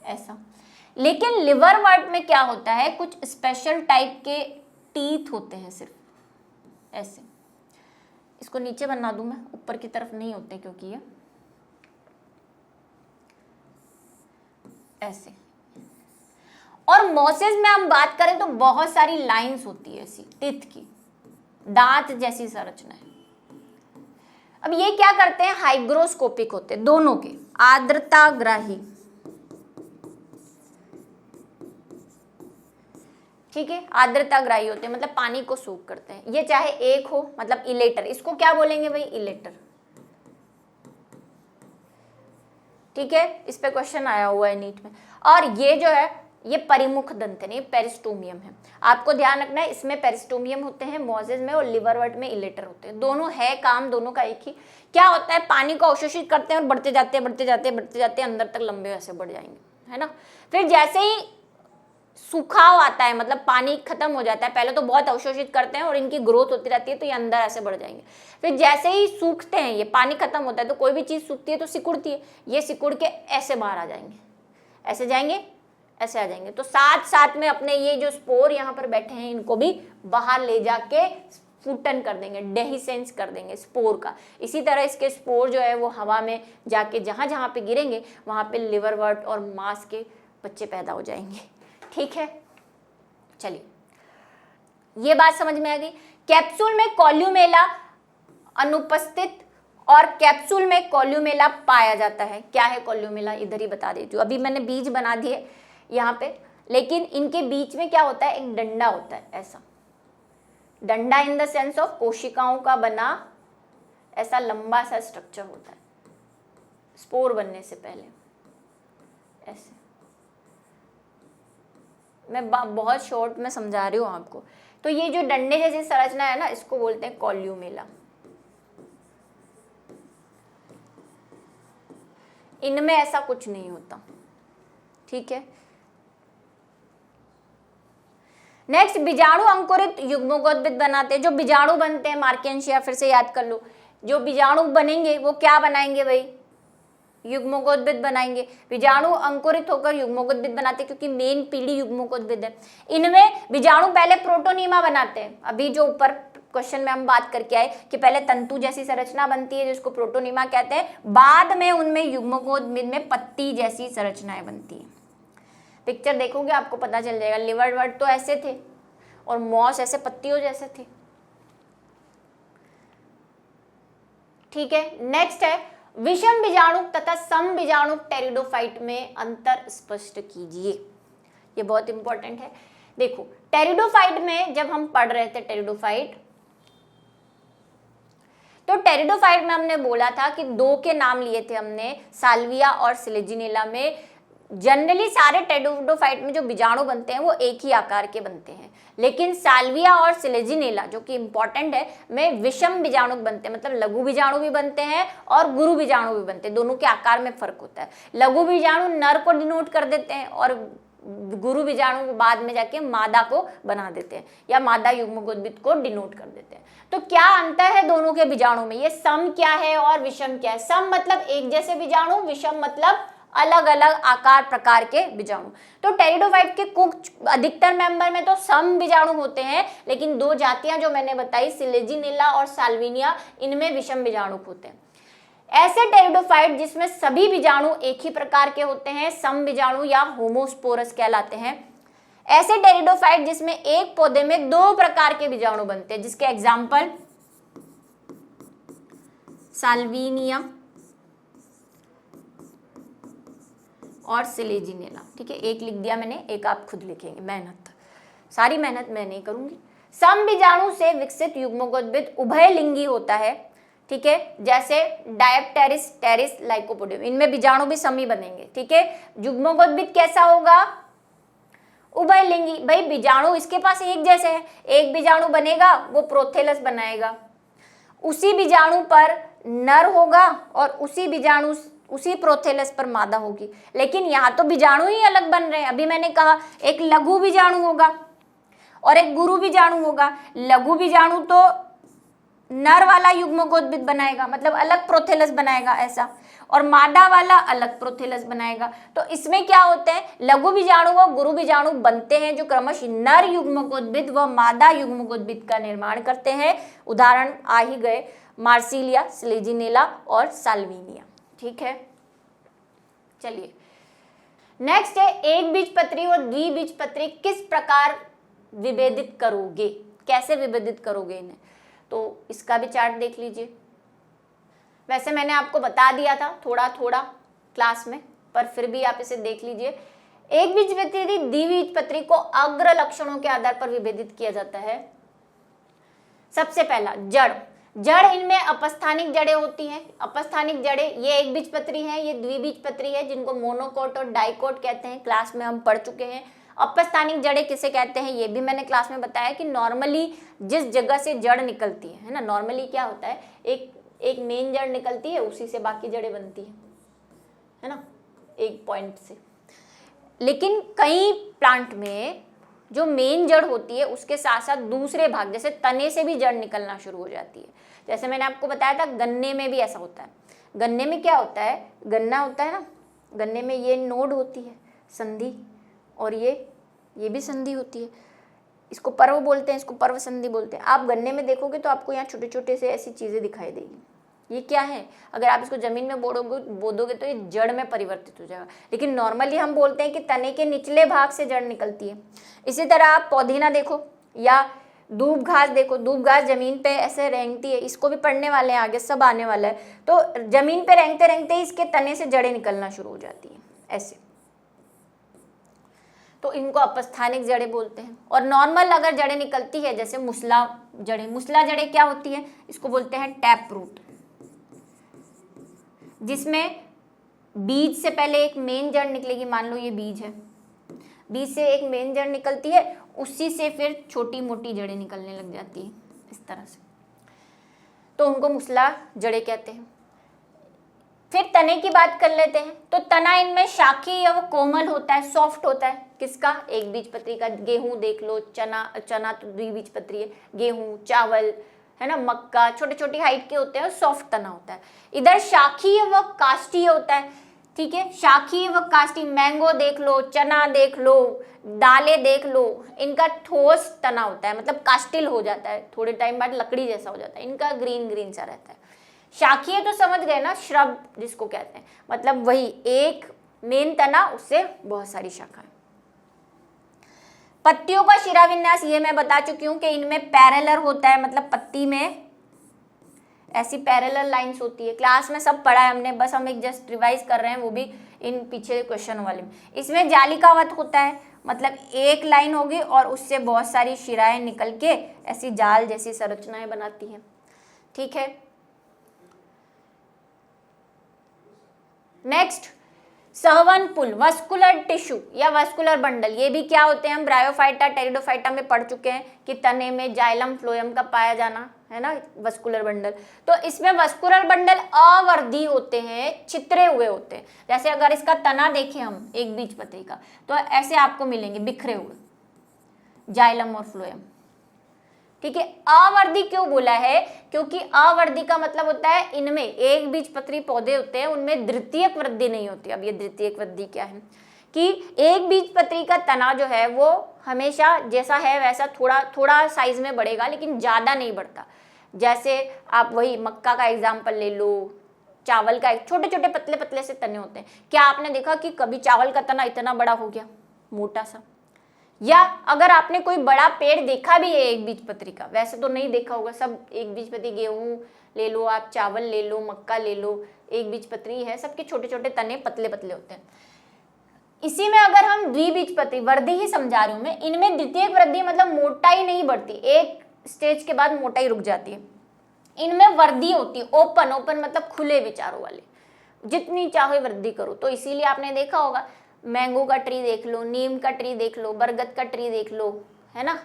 ऐसा। लेकिन लिवरवर्ट में क्या होता है, कुछ स्पेशल टाइप के टीथ होते हैं, सिर्फ ऐसे। इसको नीचे बना दूं मैं, ऊपर की तरफ नहीं होते क्योंकि ये ऐसे। और मोसेस में हम बात करें तो बहुत सारी लाइंस होती है ऐसी टीथ की, दांत जैसी संरचना है। अब ये क्या करते हैं, हाइग्रोस्कोपिक होते हैं दोनों के, आर्द्रताग्राही, ठीक है, आर्द्रताग्राही होते हैं, मतलब पानी को सोख करते हैं। ये चाहे एक हो, मतलब इलेटर, इसको क्या बोलेंगे भाई, इलेटर, ठीक है, इस पे क्वेश्चन आया हुआ है नीट में। और ये जो है ये परिमुख दंत है, ये पेरिस्टोमियम है। आपको ध्यान रखना है इसमें पेरिस्टोमियम होते हैं मोजेस में, और लिवरवर्ट में इलेटर होते हैं। दोनों है काम दोनों का एक ही। क्या होता है, पानी को अवशोषित करते हैं और बढ़ते जाते हैं बढ़ते जाते हैं बढ़ते जाते हैं अंदर तक लंबे ऐसे बढ़ जाएंगे, है ना। फिर जैसे ही सुखाव आता है, मतलब पानी खत्म हो जाता है, पहले तो बहुत अवशोषित करते हैं और इनकी ग्रोथ होती रहती है तो ये अंदर ऐसे बढ़ जाएंगे। फिर जैसे ही सूखते हैं, ये पानी खत्म होता है तो कोई भी चीज सूखती है तो सिकुड़ती है, ये सिकुड़ के ऐसे बाहर आ जाएंगे, ऐसे जाएंगे ऐसे आ जाएंगे। तो साथ साथ में अपने ये जो स्पोर यहाँ पर बैठे हैं इनको भी बाहर ले जाके फूटन कर देंगे, डेहिसेंस कर देंगे स्पोर का। इसी तरह इसके स्पोर जो है वो हवा में जाके जहाँ जहाँ पे गिरेंगे वहाँ पे लिवरवर्ट और मांस के बच्चे पैदा हो जाएंगे, ठीक है। चलिए, ये बात समझ में आ गई। कैप्सूल में कॉल्यूमेला अनुपस्थित और कैप्सूल में कॉल्यूमेला पाया जाता है। क्या है कॉल्यूमेला, इधर ही बता देती हूँ। अभी मैंने बीज बना दिए यहाँ पे, लेकिन इनके बीच में क्या होता है, एक डंडा होता है, ऐसा डंडा इन द सेंस ऑफ कोशिकाओं का बना ऐसा लंबा सा स्ट्रक्चर होता है स्पोर बनने से पहले, ऐसे। मैं बहुत शॉर्ट में समझा रही हूँ आपको। तो ये जो डंडे जैसी संरचना है ना, इसको बोलते हैं कॉल्यूमेला। इनमें ऐसा कुछ नहीं होता, ठीक है। नेक्स्ट, बीजाणु अंकुरित युग्मकोद्भिद बनाते हैं। जो बीजाणु बनते हैं मार्केंशिया, फिर से याद कर लो, जो बीजाणु बनेंगे वो क्या बनाएंगे भाई, युग्मकोद्भिद बनाएंगे। बीजाणु अंकुरित होकर युग्मकोद्भिद बनाते हैं क्योंकि मेन पीढ़ी युग्मकोद्भिद है। इनमें बीजाणु पहले प्रोटोनीमा बनाते हैं। अभी जो ऊपर क्वेश्चन में हम बात करके आए कि पहले तंतु जैसी संरचना बनती है जिसको प्रोटोनीमा कहते हैं, बाद में उनमें युग्मकोद्भिद में पत्ती जैसी संरचनाएं बनती है। पिक्चर देखोगे आपको पता चल जाएगा, लिवरवर्ट तो ऐसे थे और मॉस ऐसे पत्तियों जैसे थे, ठीक है। नेक्स्ट है, विषम बीजाणु तथा सम बीजाणु टेरिडोफाइट में अंतर स्पष्ट कीजिए। ये बहुत इंपॉर्टेंट है। देखो, टेरिडोफाइट में जब हम पढ़ रहे थे टेरिडोफाइट, तो टेरिडोफाइट में हमने बोला था कि दो के नाम लिए थे हमने, साल्विया और सिलेजिनेला में। जनरली सारे टेरिडोफाइट में जो बीजाणु बनते हैं वो एक ही आकार के बनते हैं, लेकिन साल्विया और सिलेजिनेला जो कि इंपॉर्टेंट है में विषम बीजाणु बनते हैं, मतलब लघु बीजाणु भी बनते हैं और गुरु बीजाणु भी बनते हैं। दोनों के आकार में फर्क होता है। लघु बीजाणु नर को डिनोट कर देते हैं और गुरु बीजाणु बाद में जाके मादा को बना देते हैं या मादा युग्मकोद्भिद को डिनोट कर देते हैं। तो क्या अंतर है दोनों के बीजाणु में, ये सम क्या है और विषम क्या है। सम मतलब एक जैसे बीजाणु, विषम मतलब अलग अलग आकार प्रकार के बीजाणु। तो टेरिडोफाइट के कुछ अधिकतर मेंबर में तो सम बीजाणु होते हैं, लेकिन दो जातियां जो मैंने बताई सिलेजिनेला और साल्विनिया, इनमें विषम बीजाणु होते हैं। ऐसे टेरिडोफाइट जिसमें सभी बीजाणु एक ही प्रकार के होते हैं सम बीजाणु या होमोस्पोरस कहलाते हैं। ऐसे टेरिडोफाइट जिसमें एक पौधे में दो प्रकार के बीजाणु बनते हैं, जिसके एग्जाम्पल साल्विनिया और सिलेजिनेला, ठीक है। एक लिख दिया मैंने, एक आप खुद लिखेंगे, सारी मेहनत मैं नहीं करूंगी। सम बीजाणु से विकसित युग्मकोद्भिद उभयलिंगी होता है, ठीक है, जैसे डायप्टेरिस, टेरिस, लाइकोपोडियम, इनमें बीजाणु भी समी बनेंगे, ठीक है। युग्मकोद्भिद कैसा होगा, उभयलिंगी। भाई बीजाणु इसके पास एक जैसे है, एक बीजाणु बनेगा वो प्रोथेलस बनाएगा, उसी बीजाणु पर नर होगा और उसी प्रोथेलस पर मादा होगी। लेकिन यहाँ तो बीजाणु ही अलग बन रहे हैं। अभी मैंने कहा एक लघु बीजाणु होगा और एक गुरु बीजाणु होगा। लघु बीजाणु तो नर वाला युग्मकोद्भिद बनाएगा, मतलब अलग प्रोथेलस बनाएगा ऐसा, और मादा वाला अलग प्रोथेलस बनाएगा। तो इसमें क्या होते हैं, लघु बीजाणु व गुरु बीजाणु बनते हैं जो क्रमशः नर युग्मकोद्भिद व मादा युग्मकोद्भिद का निर्माण करते हैं। उदाहरण आ ही गए, मार्सिलिया, सिलेजिनेला और साल्विनिया, ठीक है। चलिए नेक्स्ट है, एक बीजपत्री और द्विबीजपत्री किस प्रकार विभेदित करोगे, कैसे विभेदित करोगे इन्हें, तो इसका भी चार्ट देख लीजिए। वैसे मैंने आपको बता दिया था थोड़ा थोड़ा क्लास में, पर फिर भी आप इसे देख लीजिए। एक बीजपत्री द्विबीजपत्री को अग्र लक्षणों के आधार पर विभेदित किया जाता है। सबसे पहला जड़, जड़ इनमें अपस्थानिक जड़ें होती हैं। अपस्थानिक जड़ें ये एक बीजपत्री हैं, ये द्विबीजपत्री है, जिनको मोनोकोट और डाइकोट कहते हैं, क्लास में हम पढ़ चुके हैं। अपस्थानिक जड़ें किसे कहते हैं ये भी मैंने क्लास में बताया कि नॉर्मली जिस जगह से जड़ निकलती है ना, नॉर्मली क्या होता है, एक मेन जड़ निकलती है, उसी से बाकी जड़ें बनती है ना, एक पॉइंट से। लेकिन कई प्लांट में जो मेन जड़ होती है उसके साथ साथ दूसरे भाग जैसे तने से भी जड़ निकलना शुरू हो जाती है। जैसे मैंने आपको बताया था गन्ने में भी ऐसा होता है। गन्ने में क्या होता है, गन्ना होता है ना, गन्ने में ये नोड होती है संधि, और ये भी संधि होती है, इसको पर्व बोलते हैं, इसको पर्व संधि बोलते हैं। आप गन्ने में देखोगे तो आपको यहाँ छोटे छोटे से ऐसी चीज़ें दिखाई देगी। ये क्या है, अगर आप इसको जमीन में बोदोगे तो ये जड़ में परिवर्तित हो जाएगा। लेकिन नॉर्मली हम बोलते हैं कि तने के निचले भाग से जड़ निकलती है। इसी तरह आप पौधीना देखो या दूब घास देखो, दूब घास जमीन पे ऐसे रेंगती है, इसको भी पढ़ने वाले हैं आगे, सब आने वाला है। तो जमीन पे रेंगते रेंगते ही इसके तने से जड़ें निकलना शुरू हो जाती है ऐसे, तो इनको अपस्थानिक जड़ें बोलते हैं। और नॉर्मल अगर जड़ें निकलती है जैसे मुसला जड़ें क्या होती है, इसको बोलते हैं टैप रूट, जिसमें बीज से पहले एक मेन जड़ निकलेगी। मान लो ये बीज है, बीज से एक मेन जड़ निकलती है, उसी से फिर छोटी मोटी जड़ें निकलने लग जाती है इस तरह से, तो उनको मुसला जड़ें कहते हैं। फिर तने की बात कर लेते हैं। तो तना इनमें शाखी या वो कोमल होता है, सॉफ्ट होता है। किसका, एक बीजपत्री का। गेहूं देख लो, चना तो द्विबीजपत्री है, गेहूं, चावल है ना, मक्का, छोटे छोटी हाइट के होते हैं और सॉफ्ट तना होता है। इधर शाखीय व काष्ठीय होता है, ठीक है, शाखीय व काष्ठीय। मैंगो देख लो, चना देख लो, दालें देख लो, इनका ठोस तना होता है, मतलब काष्टिल हो जाता है, थोड़े टाइम बाद लकड़ी जैसा हो जाता है, इनका ग्रीन ग्रीन सा रहता है। शाखीय तो समझ गए ना, श्रब जिसको कहते हैं, मतलब वही एक मेन तना, उससे बहुत सारी शाखाएं। पत्तियों का शिराविन्यास ये मैं बता चुकी हूँ कि इनमें पैरेलल होता है, मतलब पत्ती में ऐसी पैरेलल लाइंस होती है। क्लास में सब पढ़ा है हमने, बस हम एक जस्ट रिवाइज कर रहे हैं, वो भी इन पीछे क्वेश्चन वाले में। इसमें जालिकावत होता है, मतलब एक लाइन होगी और उससे बहुत सारी शिराएं निकल के ऐसी जाल जैसी संरचनाएं बनाती हैं, ठीक है। नेक्स्ट, सहवन पुल, वस्कुलर टिश्यू या वस्कुलर बंडल, ये भी क्या होते हैं, हम ब्रायोफाइटा टेरिडोफाइटा में पढ़ चुके हैं कि तने में जाइलम फ्लोएम का पाया जाना है ना, वस्कुलर बंडल। तो इसमें वस्कुलर बंडल अवर्धी होते हैं, छितरे हुए होते हैं। जैसे अगर इसका तना देखें हम एक बीजपत्री का, तो ऐसे आपको मिलेंगे बिखरे हुए जाइलम और फ्लोएम, ठीक है। अवर्धी क्यों बोला है, क्योंकि अवर्धी का मतलब होता है इनमें एक बीजपत्री पौधे होते हैं, उनमें द्वितीयक वृद्धि नहीं होती। अब ये द्वितीयक वृद्धि क्या है कि एक बीजपत्री का तना जो है वो हमेशा जैसा है वैसा थोड़ा थोड़ा साइज में बढ़ेगा, लेकिन ज्यादा नहीं बढ़ता। जैसे आप वही मक्का का एग्जाम्पल ले लो, चावल का, छोटे छोटे पतले पतले से तने होते हैं। क्या आपने देखा कि कभी चावल का तना इतना बड़ा हो गया, मोटा सा? या अगर आपने कोई बड़ा पेड़ देखा भी है एक बीजपत्री का, वैसे तो नहीं देखा होगा, सब एक बीजपत्री, गेहूं ले लो आप, चावल ले लो, मक्का ले लो, एक बीजपत्री है, सबके छोटे छोटे तने पतले पतले होते हैं। इसी में अगर हम द्विबीजपत्री वृद्धि ही समझा रही हूं मैं, इनमें द्वितीयक वृद्धि मतलब मोटाई नहीं बढ़ती, एक स्टेज के बाद मोटाई रुक जाती है। इनमें वृद्धि होती है ओपन, ओपन मतलब खुले विचारों वाले, जितनी चाहे वृद्धि करो। तो इसीलिए आपने देखा होगा, मैंगो का ट्री देख लो, नीम का ट्री देख लो, बरगद का ट्री देख लो, है ना,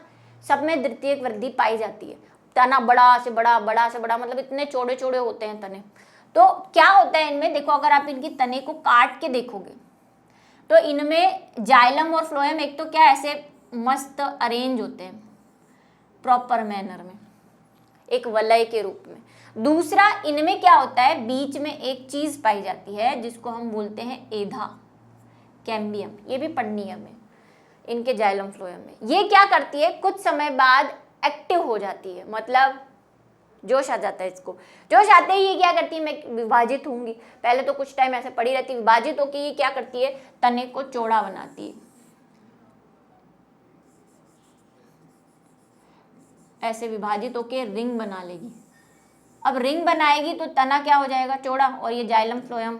सब में द्वितीयक वृद्धि पाई जाती है। तना बड़ा से बड़ा, बड़ा से बड़ा, मतलब इतने चौड़े चौड़े होते हैं तने। तो क्या होता है इनमें, देखो अगर आप इनकी तने को काट के देखोगे तो इनमें जाइलम और फ्लोएम एक तो क्या ऐसे मस्त अरेंज होते हैं प्रॉपर मैनर में, एक वलय के रूप में। दूसरा, इनमें क्या होता है, बीच में एक चीज पाई जाती है जिसको हम बोलते हैं एधा, कैम्बियम, ये भी पढ़नी है हमें इनके जाइलम फ्लोएम में। ये क्या करती है, कुछ समय बाद एक्टिव हो जाती है, मतलब जोश आ जाता है इसको। जोश आते ही ये क्या करती है, मैं विभाजित होंगी, पहले तो कुछ टाइम ऐसे पड़ी रहती है, विभाजित होकर ये क्या करती है, तने को चौड़ा बनाती है, ऐसे विभाजित होकर रिंग बना लेगी। अब रिंग बनाएगी तो तना क्या हो जाएगा, चौड़ा, और ये जाइलम फ्लोएम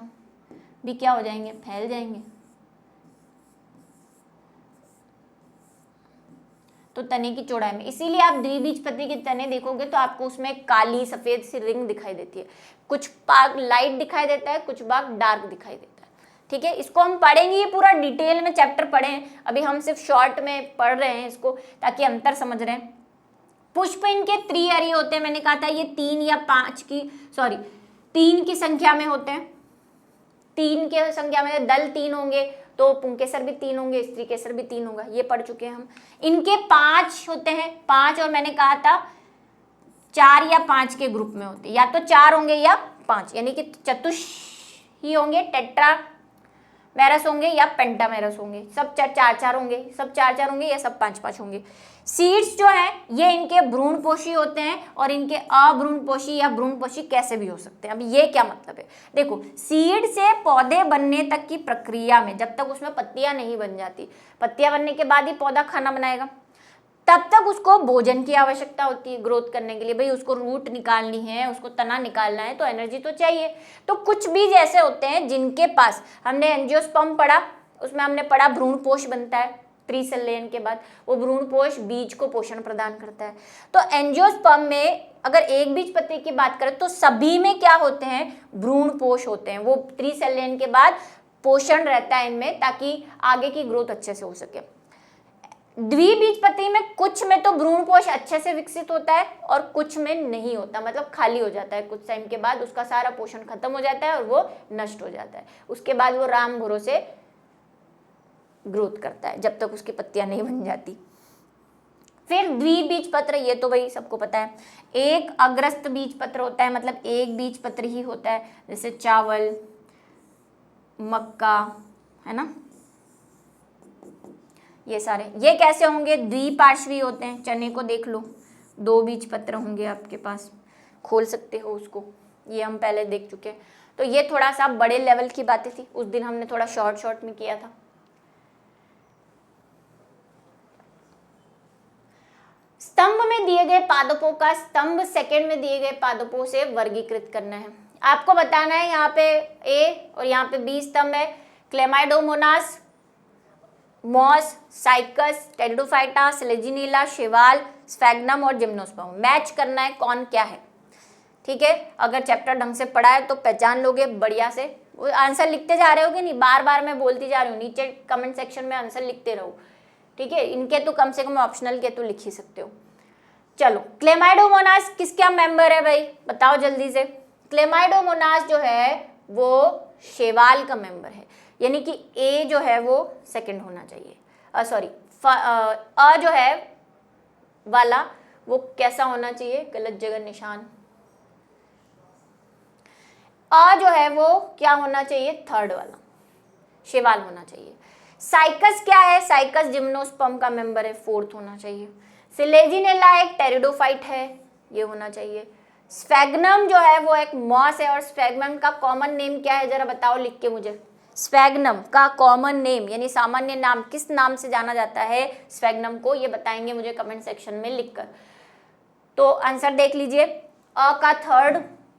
भी क्या हो जाएंगे, फैल जाएंगे। तो तने की चौड़ाई में। इसीलिए आप द्विबीजपत्री के तने देखोगे तो आपको उसमें काली सफेद सी रिंग दिखाई देती है, कुछ भाग लाइट दिखाई देता है, कुछ भाग डार्क दिखाई देता है। ठीक है, इसको हम पढ़ेंगे, ये पूरा डिटेल में चैप्टर पढ़े हैं, अभी हम सिर्फ शॉर्ट में पढ़ रहे हैं इसको ताकि अंतर समझ रहे हैं। पुष्प इनके त्रिअरी होते हैं, मैंने कहा था ये 3 या 5 की 3 की संख्या में होते हैं, 3 के संख्या में दल 3 होंगे तो पुंकेसर भी 3 होंगे, स्त्री केसर भी 3 होगा, ये पढ़ चुके हैं हम। इनके 5 होते हैं, 5 और मैंने कहा था 4 या 5 के ग्रुप में होते हैं, या तो 4 होंगे या 5, यानी कि चतुष ही होंगे, टेट्रा मैरस होंगे या पेंटामेरस होंगे, सब 4-4 होंगे, सब 4-4 होंगे या सब 5-5 होंगे। सीड्स जो है ये इनके भ्रूणपोषी होते हैं और इनके अभ्रूणपोषी या भ्रूणपोषी कैसे भी हो सकते हैं। अब ये क्या मतलब है, देखो सीड से पौधे बनने तक की प्रक्रिया में जब तक उसमें पत्तियां नहीं बन जाती, पत्तियां बनने के बाद ही पौधा खाना बनाएगा, तब तक उसको भोजन की आवश्यकता होती है ग्रोथ करने के लिए। भाई उसको रूट निकालनी है, उसको तना निकालना है, तो एनर्जी तो चाहिए। तो कुछ बीज ऐसे होते हैं जिनके पास, हमने एंजियोस्पर्म पढ़ा, उसमें हमने पढ़ा भ्रूणपोष बनता है त्रिसंलयन के बाद, वो भ्रूणपोष बीज को पोषण प्रदान करता है। तो एंजियोस्पर्म में अगर एक बीजपत्री की बात करें तो सभी में क्या होते हैं, भ्रूणपोष होते हैं। वो त्रिसंलयन के बाद पोषण रहता है इनमें ताकि आगे की ग्रोथ अच्छे से हो सके। द्विबीजपत्री में कुछ में तो भ्रूणपोष अच्छे से विकसित होता है और कुछ में नहीं होता, मतलब खाली हो जाता है, कुछ टाइम के बाद उसका सारा पोषण खत्म हो जाता है और वो नष्ट हो जाता है। उसके बाद वो राम भरोसे ग्रोथ करता है जब तक उसकी पत्तियां नहीं बन जाती। फिर द्विबीजपत्र, ये तो भाई सबको पता है। एक अग्रस्त बीजपत्र होता है, मतलब एक बीजपत्र ही होता है, जैसे चावल, मक्का, है ना, ये सारे। ये कैसे होंगे, द्विपार्श्वी होते हैं। चने को देख लो, 2 बीजपत्र होंगे आपके पास, खोल सकते हो उसको, ये हम पहले देख चुके हैं। तो ये थोड़ा सा बड़े लेवल की बातें थी, उस दिन हमने थोड़ा शॉर्ट में किया था। स्तंभ में दिए गए पादपों का स्तंभ सेकंड में दिए गए पादपों से वर्गीकृत करना है। आपको बताना है, यहाँ पे ए और यहाँ पे बी स्तंभ है, क्लेमाइडोमोनास, मॉस, साइकस, टेरिडोफाइटा, सेलेजिनिला, शैवाल, स्फैग्नम और जिम्नोस्पर्म। मैच करना है कौन क्या है। ठीक है, अगर चैप्टर ढंग से पढ़ा है तो पहचान लोगे बढ़िया से। वो आंसर लिखते जा रहे हो कि नहीं, बार बार मैं बोलती जा रही हूँ, नीचे कमेंट सेक्शन में आंसर लिखते रहो। ठीक है, इनके तो कम से कम ऑप्शनल के तो लिख ही सकते हो। चलो, क्लेमाइडोमोनास किसका मेंबर है भाई, बताओ जल्दी से। क्लेमाइडोमोनास जो है वो शैवाल का मेंबर है, यानी कि ए जो है वो सेकंड होना चाहिए, अ जो है वाला वो कैसा होना चाहिए, गलत जगह निशान, अ जो है वो क्या होना चाहिए, थर्ड वाला शैवाल होना चाहिए। साइकस क्या है, साइकस जिम्नोस्पर्म का मेंबर है, फोर्थ होना चाहिए। सिलेजिनेला एक टेरिडोफाइट है, ये होना चाहिए। स्फैग्नम जो है वो एक मॉस है, और स्फैग्नम का कॉमन नेम क्या है जरा बताओ लिख के मुझे। स्फैग्नम का कॉमन नेम यानी सामान्य नाम किस नाम से जाना जाता है स्फैग्नम को, ये बताएंगे मुझे कमेंट सेक्शन में लिखकर। तो आंसर देख लीजिए, अ का थर्ड,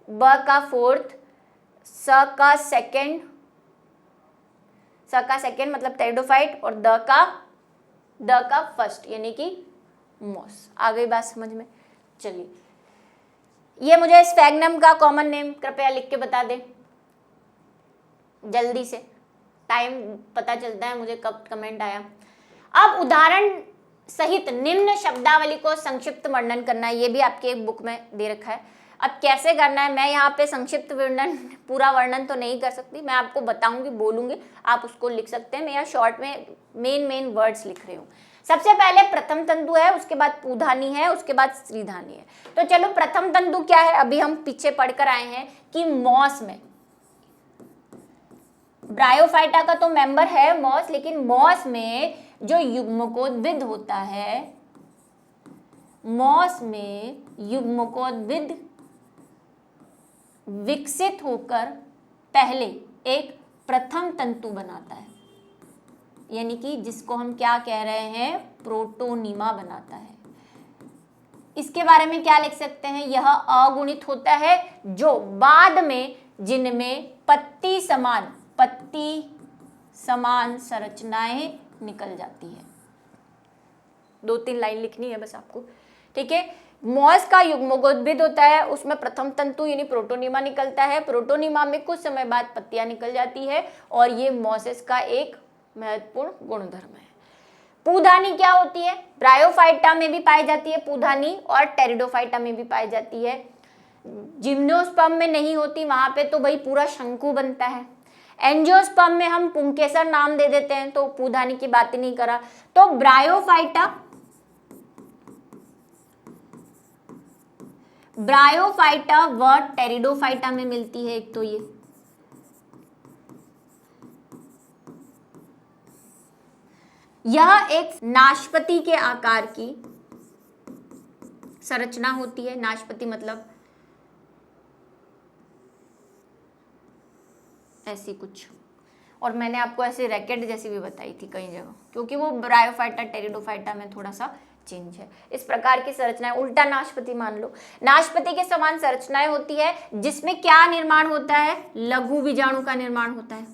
ब का फोर्थ, स का सेकंड मतलब टेरिडोफाइट, और द का फर्स्ट यानी कि मॉस। आ गई बात समझ में। चलिए, ये मुझे स्फैग्नम का कॉमन नेम कृपया लिख के बता दें जल्दी से, टाइम पता चलता है मुझे कब कमेंट आया। अब उदाहरण सहित निम्न शब्दावली को संक्षिप्त वर्णन करना है, ये भी आपके एक बुक में दे रखा है। अब कैसे करना है, मैं यहाँ पे संक्षिप्त वर्णन पूरा वर्णन तो नहीं कर सकती, मैं आपको बताऊंगी, बोलूंगी, आप उसको लिख सकते हैं। मैं यहाँ शॉर्ट में मेन वर्ड्स लिख रही हूँ। सबसे पहले प्रथम तंतु है, उसके बाद पूधानी है, उसके बाद स्त्रीधानी है। तो चलो, प्रथम तंतु क्या है, अभी हम पीछे पढ़कर आए हैं कि मॉस में, ब्रायोफाइटा का तो मेंबर है मॉस, लेकिन मॉस में जो युग्मकोद्भिद होता है, मॉस में युग्मकोद्भिद विकसित होकर पहले एक प्रथम तंतु बनाता है, यानी कि जिसको हम क्या कह रहे हैं, प्रोटोनीमा बनाता है। इसके बारे में क्या लिख सकते हैं, यह अगुणित होता है जो बाद में जिनमें पत्ती समान संरचनाएं निकल जाती है, 2-3 लाइन लिखनी है बस आपको, ठीक है। मॉस का युग्मकोद्भिद होता है, उसमें प्रथम तंतु यानी प्रोटोनिमा निकलता है। प्रोटोनिमा में कुछ समय बाद पत्तियां निकल जाती है और ये मॉसेस का एक महत्वपूर्ण गुणधर्म है। पूधानी क्या होती है? ब्रायोफाइटा में भी पाई जाती है पूधानी और टेरिडोफाइटा में भी पाई जाती है। जिम्नोस्पर्म में नहीं होती, वहां पे तो भाई पूरा शंकु बनता है। एंजियोस्पर्म में हम पुंकेसर नाम दे देते हैं, तो पूधानी की बात ही नहीं करा। तो ब्रायोफाइटा व टेरिडोफाइटा में मिलती है। एक तो यह एक नाशपति के आकार की संरचना होती है। नाशपति मतलब ऐसी कुछ, और मैंने आपको ऐसे रैकेट जैसी भी बताई थी कई जगह, क्योंकि वो ब्रायोफाइटा टेरिडोफाइटा में थोड़ा सा चेंज है। इस प्रकार की संरचनाएं, उल्टा नाशपति मान लो, नाशपति के समान संरचनाएं होती है जिसमें क्या निर्माण होता है? लघु बीजाणु का निर्माण होता है।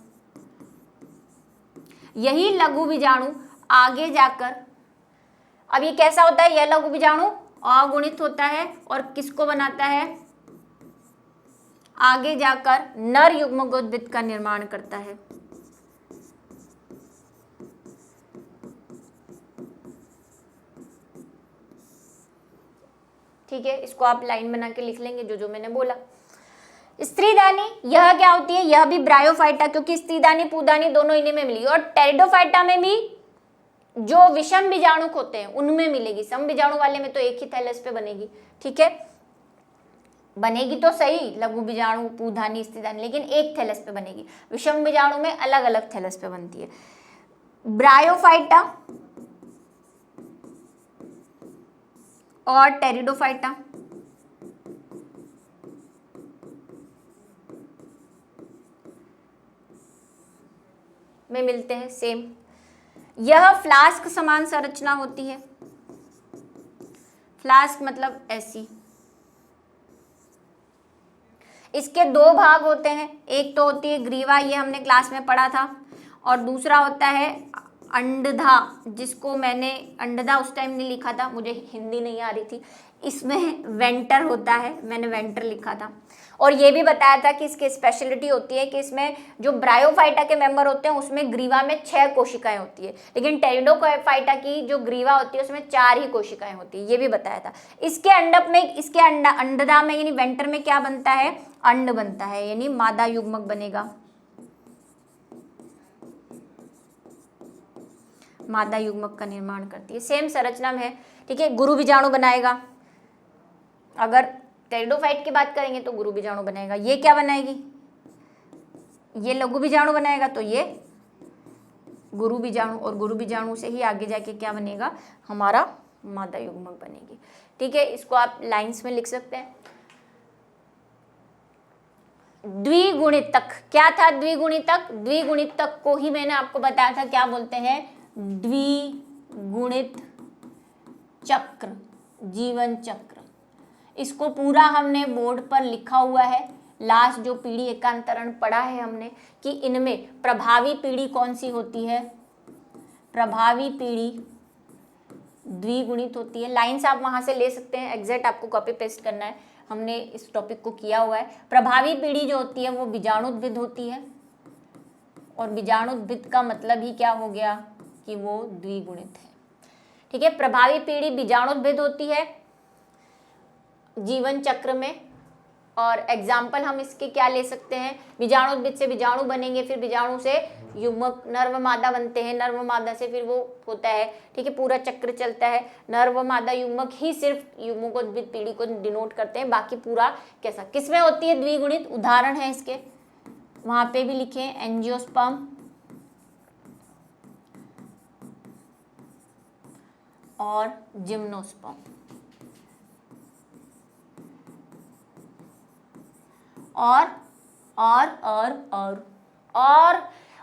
यही लघु बीजाणु आगे जाकर, अब ये कैसा होता है? यह लघु बीजाणु अगुणित होता है और किसको बनाता है? आगे जाकर नर युग्मकोद्भिद का निर्माण करता है। ठीक है, इसको आप लाइन बना के लिख लेंगे जो जो मैंने बोला। स्त्रीदानी, यह क्या होती है? यह भी ब्रायोफाइटा, क्योंकि स्त्रीदानी पूदानी दोनों इन्हीं में मिली, और टेरिडोफाइटा में भी जो विषम बीजाणुक होते हैं उनमें मिलेगी। सम बीजाणु वाले में तो एक ही थैलस पे बनेगी, ठीक है, बनेगी तो सही, लघु बीजाणु पूधानी स्त्रीदानी, लेकिन एक थैलस पे बनेगी। विषम बीजाणु में अलग अलग थैलस पे बनती है। ब्रायोफाइटा और टेरिडोफाइटा में मिलते हैं सेम। यह फ्लास्क समान संरचना होती है। फ्लास्क मतलब ऐसी। इसके दो भाग होते हैं, एक तो होती है ग्रीवा, ये हमने क्लास में पढ़ा था, और दूसरा होता है अंडधा, जिसको मैंने अंडधा उस टाइम नहीं लिखा था, मुझे हिंदी नहीं आ रही थी। इसमें वेंटर होता है, मैंने वेंटर लिखा था। और ये भी बताया था कि इसकी स्पेशलिटी होती है कि इसमें जो ब्रायोफाइटा के मेंबर होते हैं उसमें ग्रीवा में 6 कोशिकाएं होती है, लेकिन टेरिडोफाइटा की जो ग्रीवा होती है उसमें 4 ही कोशिकाएं होती है, ये भी बताया था। इसके अंडप में, इसके अंडदा में यानी वेंटर में क्या बनता है? अंड बनता है, यानी मादा युग्मक बनेगा। मादा युग्मक का निर्माण करती है, सेम संरचना में है, ठीक है। गुरु बीजाणु बनाएगा, अगर टेरिडोफाइट की बात करेंगे तो गुरु बीजाणु बनाएगा। ये क्या बनाएगी? ये लघु बीजाणु बनाएगा, तो ये गुरु बीजाणु, और गुरु बीजाणु से ही आगे जाके क्या बनेगा? हमारा मादा युग्मक बनेगी, ठीक है। इसको आप लाइंस में लिख सकते हैं। द्विगुणितक क्या था? द्विगुणितक, द्विगुणितक को ही मैंने आपको बताया था क्या बोलते हैं? द्विगुणित चक्र, जीवन चक्र। इसको पूरा हमने बोर्ड पर लिखा हुआ है। लास्ट जो पीढ़ी एकांतरण पढ़ा है हमने कि इनमें प्रभावी पीढ़ी कौन सी होती है? प्रभावी पीढ़ी द्विगुणित होती है। लाइंस आप वहां से ले सकते हैं, एग्जैक्ट आपको कॉपी पेस्ट करना है, हमने इस टॉपिक को किया हुआ है। प्रभावी पीढ़ी जो होती है वो बीजाणुद्भिद होती है, और बीजाणुद्भिद का मतलब ही क्या हो गया कि वो द्विगुणित है, ठीक है। प्रभावी पीढ़ी बीजाणुद्भिद होती है जीवन चक्र में, और एग्जाम्पल हम इसके क्या ले सकते हैं? बीजाणुद्भिद से बीजाणु बनेंगे, फिर बीजाणु से युग्मक नर व मादा बनते हैं, नर व मादा से फिर वो होता है, ठीक है, पूरा चक्र चलता है। नर व मादा युग्मक ही सिर्फ युग्मकोद्भिद पीढ़ी को डिनोट करते हैं, बाकी पूरा कैसा किसमें होती है? द्विगुणित। उदाहरण है इसके, वहां पे भी लिखे, एंजियोस्पर्म और जिम्नोस्पर्म।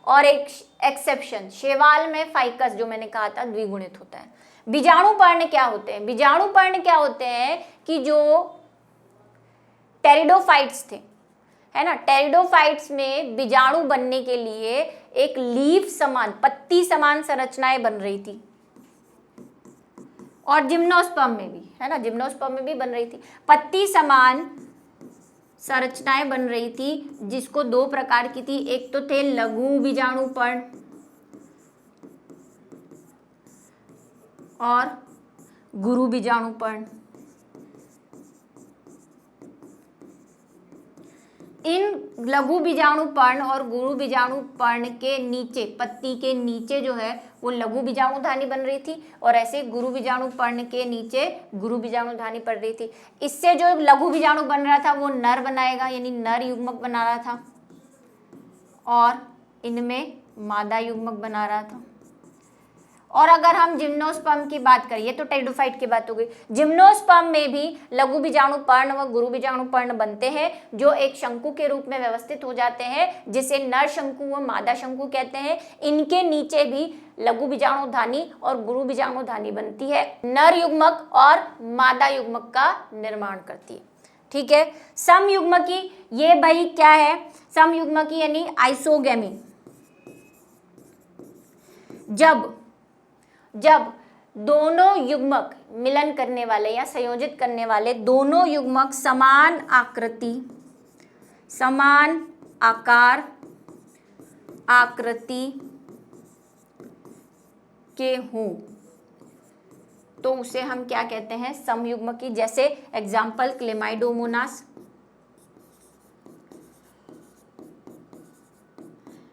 और एक एक्सेप्शन, शैवाल में फाइकस जो मैंने कहा था द्विगुणित होता है। बीजाणुपर्ण क्या होते हैं? बीजाणुपर्ण क्या होते हैं कि जो टेरिडोफाइट्स थे, है ना, टेरिडोफाइट्स में बीजाणु बनने के लिए एक लीफ समान, पत्ती समान संरचनाएं बन रही थी, और जिम्नोस्पर्म में भी, है ना, जिम्नोस्पर्म में भी बन रही थी। पत्ती समान संरचनाएं बन रही थी, जिसको दो प्रकार की थी, एक तो थे लघु बीजाणुपर्ण और गुरु बीजाणुपर्ण। इन लघु बीजाणुपर्ण और गुरु बीजाणुपर्ण के नीचे, पत्ती के नीचे जो है वो लघु बीजाणुधानी बन रही थी, और ऐसे गुरु बीजाणुपर्ण के नीचे गुरु बीजाणुधानी पड़ रही थी। इससे जो लघु बीजाणु बन रहा था वो नर बनाएगा, यानी नर युग्मक बना रहा था, और इनमें मादा युग्मक बना रहा था। और अगर हम जिम्नोस्पर्म की बात करिए तो टेरिडोफाइट की बात हो गई। जिम्नोस्पर्म में भी लघु बीजाणुपर्ण व गुरु बीजाणुपर्ण बनते हैं, जो एक शंकु के रूप में व्यवस्थित हो जाते हैं, जिसे नर शंकु व मादा शंकु कहते हैं। इनके नीचे भी लघु बीजाणुधानी और गुरु बीजाणुधानी बनती है, नर युग्मक और मादा युग्मक का निर्माण करती है। ठीक है, समयुग्मकी, ये भाई क्या है, समयुग्मकी यानी आइसोगेमी। जब दोनों युग्मक मिलन करने वाले या संयोजित करने वाले दोनों युग्मक समान आकृति, समान आकार, आकृति के हों तो उसे हम क्या कहते हैं, समयुग्मकी। जैसे एग्जाम्पल क्लेमाइडोमोनास,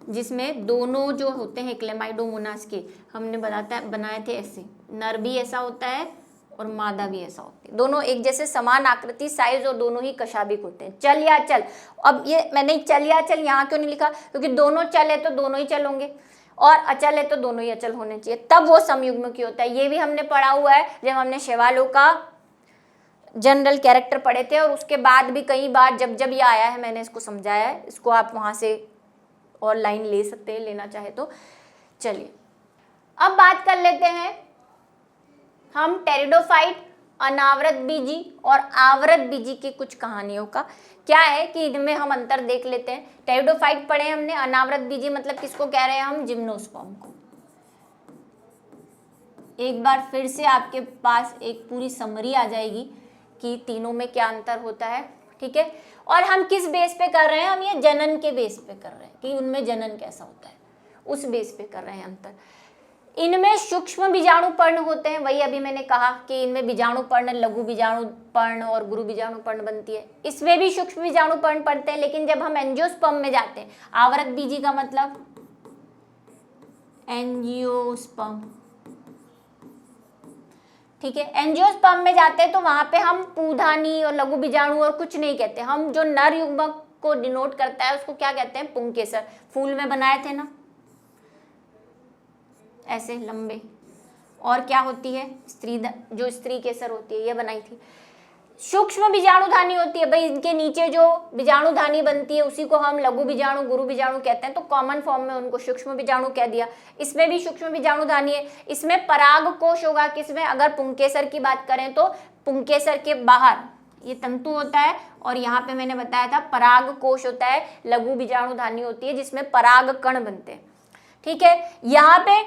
जिसमें दोनों जो होते हैं क्लेमाइडोमोनास के, हमने बनाए थे ऐसे, नर भी ऐसा होता है और मादा भी ऐसा होती है, दोनों एक जैसे समान आकृति, साइज, और दोनों ही कशाभिक होते हैं। चल या चल, अब ये मैंने चल या चल यहाँ क्यों नहीं लिखा, क्योंकि दोनों चल है तो दोनों ही चल होंगे, और अचल है तो दोनों ही अचल होने चाहिए, तब वो समयुग्मकी होता है। ये भी हमने पढ़ा हुआ है जब हमने शेवालों का जनरल कैरेक्टर पढ़े थे, और उसके बाद भी कई बार जब जब ये आया है मैंने इसको समझाया है। इसको आप वहाँ से और लाइन ले सकते हैं, लेना चाहे तो। चलिए अब बात कर लेते हैं हम टेरिडोफाइट, अनावृत बीजी और आवृत बीजी की कुछ कहानियों का। क्या है कि इनमें हम अंतर देख लेते हैं। टेरिडोफाइट पढ़े हमने, अनावृत बीजी मतलब किसको कह रहे हैं हम, जिम्नोस्पर्म को। एक बार फिर से आपके पास एक पूरी समरी आ जाएगी कि तीनों में क्या अंतर होता है। ठीक है, और हम किस बेस पे कर रहे हैं, हम ये जनन के बेस पे कर रहे हैं कि उनमें जनन कैसा होता है, उस बेस पे कर रहे हैं अंतर। इनमें सूक्ष्म बीजाणुपर्ण होते हैं, वही अभी मैंने कहा कि इनमें बीजाणुपर्ण, लघु बीजाणुपर्ण और गुरु बीजाणुपर्ण बनती है। इसमें भी सूक्ष्म बीजाणुपर्ण पड़ते हैं, लेकिन जब हम एंजियोस्पर्म में जाते हैं, आवृत बीजी का मतलब एंजियोस्पर्म, ठीक है, एंजियोस्पर्म में जाते हैं तो वहां पे हम पूधानी और लघु बीजाणु और कुछ नहीं कहते, हम जो नर युग्मक को डिनोट करता है उसको क्या कहते हैं, पुंकेसर। फूल में बनाए थे ना ऐसे लंबे, और क्या होती है, स्त्री, जो स्त्री केसर होती है, ये बनाई थी। सूक्ष्म बीजाणुधानी होती है, भाई इनके नीचे जो बीजाणुधानी बनती है उसी को हम लघु बीजाणु, गुरु बीजाणु कहते हैं, तो कॉमन फॉर्म में उनको सूक्ष्म बीजाणु कह दिया। इसमें भी सूक्ष्म बीजाणुधानी है। इसमें पराग कोश होगा किसमें, अगर पुंकेसर की बात करें तो पुंकेसर के बाहर ये तंतु होता है, और यहाँ पे मैंने बताया था पराग कोश होता है, लघु बीजाणुधानी होती है जिसमें पराग कण बनते हैं। ठीक है, यहाँ पे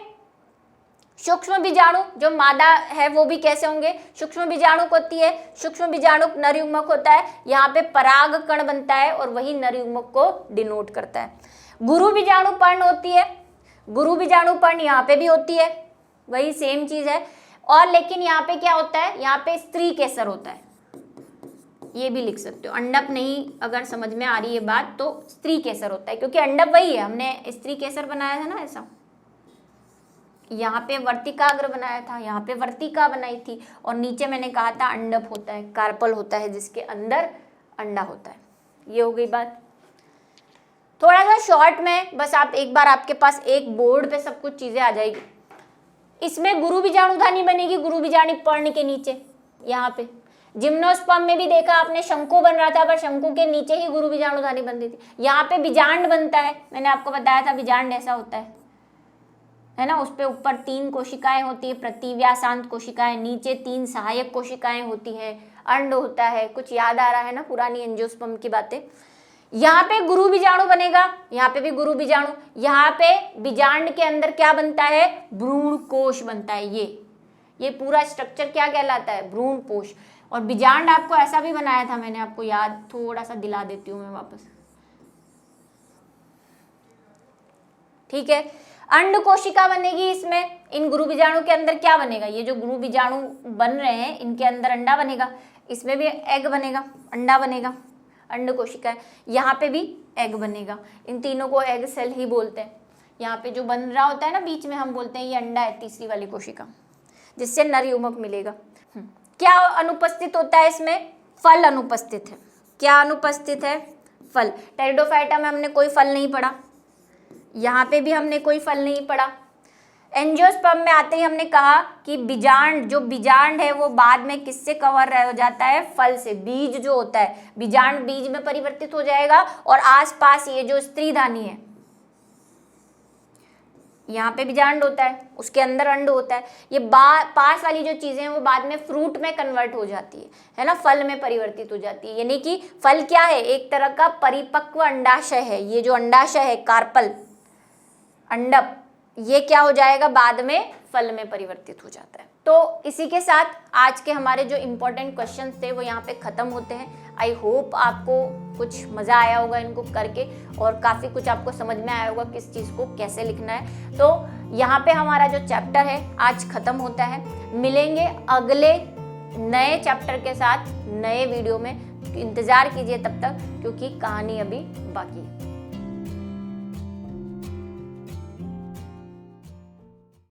सूक्ष्म बीजाणु जो मादा है वो भी कैसे होंगे, सूक्ष्म बीजाणु होती है, सूक्ष्म बीजाणु नर युग्मक होता है, यहाँ पे पराग कण बनता है और वही नर युग्मक को डिनोट करता है। गुरु बीजाणुपर्ण होती है, गुरु बीजाणुपर्ण यहाँ पे भी होती है, वही सेम चीज है, और लेकिन यहाँ पे क्या होता है, यहाँ पे स्त्री केसर होता है, ये भी लिख सकते हो। अंडप नहीं अगर समझ में आ रही है बात तो स्त्री केसर होता है, क्योंकि अंडप वही है, हमने स्त्री केसर बनाया था ना ऐसा, यहाँ पे वर्तिकाग्र बनाया था, यहाँ पे वर्तिका बनाई थी, और नीचे मैंने कहा था अंडप होता है, कार्पल होता है जिसके अंदर अंडा होता है। ये हो गई बात। थोड़ा सा शॉर्ट में बस, आप एक बार आपके पास एक बोर्ड पे सब कुछ चीजें आ जाएगी। इसमें गुरु बीजाणुधानी बनेगी, गुरु बीजाणुपर्ण के नीचे। यहाँ पे जिम्नोस्पर्म में भी देखा आपने, शंकु बन रहा था पर शंकु के नीचे ही गुरु बीजाणुधानी बनती थी। यहाँ पे बीजांड बनता है, मैंने आपको बताया था बीजांड ऐसा होता है ना, उस पे ऊपर 3 कोशिकाएं होती है, प्रतिव्यासांत कोशिकाएं, नीचे 3 सहायक कोशिकाएं होती हैं, अंड होता है, कुछ याद आ रहा है ना पुरानी एंजियोस्पर्म की बातें। यहाँ पे गुरु बीजाणु बनेगा, यहाँ पे भी गुरु बीजाणु, यहाँ पे बीजांड के अंदर क्या बनता है, भ्रूण कोश बनता है। ये पूरा स्ट्रक्चर क्या कहलाता है? भ्रूणपोष। और बीजांड आपको ऐसा भी बनाया था मैंने, आपको याद थोड़ा सा दिला देती हूँ मैं वापस, ठीक है। अंड कोशिका बनेगी इसमें, इन गुरु बीजाणु के अंदर क्या बनेगा? ये जो गुरु बीजाणु बन रहे हैं इनके अंदर अंडा बनेगा, इसमें भी एग बनेगा, अंडा बनेगा, अंड कोशिका है, यहाँ पे भी एग बनेगा। इन तीनों को एग सेल ही बोलते हैं। यहाँ पे जो बन रहा होता है ना बीच में, हम बोलते हैं ये अंडा है, तीसरी वाली कोशिका, जिससे नर युग्मक मिलेगा। क्या अनुपस्थित होता है इसमें? फल अनुपस्थित है। क्या अनुपस्थित है? फल। टेरिडोफाइटा में हमने कोई फल नहीं पढ़ा, यहाँ पे भी हमने कोई फल नहीं पढ़ा। एंजियोस्पर्म में आते ही हमने कहा कि बीजांड, जो बीजांड है वो बाद में किससे कवर हो जाता है? फल से। बीज जो होता है, बीजांड बीज में परिवर्तित हो जाएगा और आसपास ये जो स्त्रीधानी है, यहाँ पे बीजांड होता है, उसके अंदर अंड होता है। ये पास वाली जो चीजें हैं वो बाद में फ्रूट में कन्वर्ट हो जाती है ना, फल में परिवर्तित हो जाती है। यानी कि फल क्या है? एक तरह का परिपक्व अंडाशय है। ये जो अंडाशय है, कार्पल, अंडप, ये क्या हो जाएगा? बाद में फल में परिवर्तित हो जाता है। तो इसी के साथ आज के हमारे जो इम्पोर्टेंट क्वेश्चंस थे वो यहाँ पे ख़त्म होते हैं। आई होप आपको कुछ मज़ा आया होगा इनको करके, और काफ़ी कुछ आपको समझ में आया होगा किस चीज़ को कैसे लिखना है। तो यहाँ पे हमारा जो चैप्टर है आज ख़त्म होता है। मिलेंगे अगले नए चैप्टर के साथ नए वीडियो में। इंतज़ार कीजिए तब तक, क्योंकि कहानी अभी बाकी है।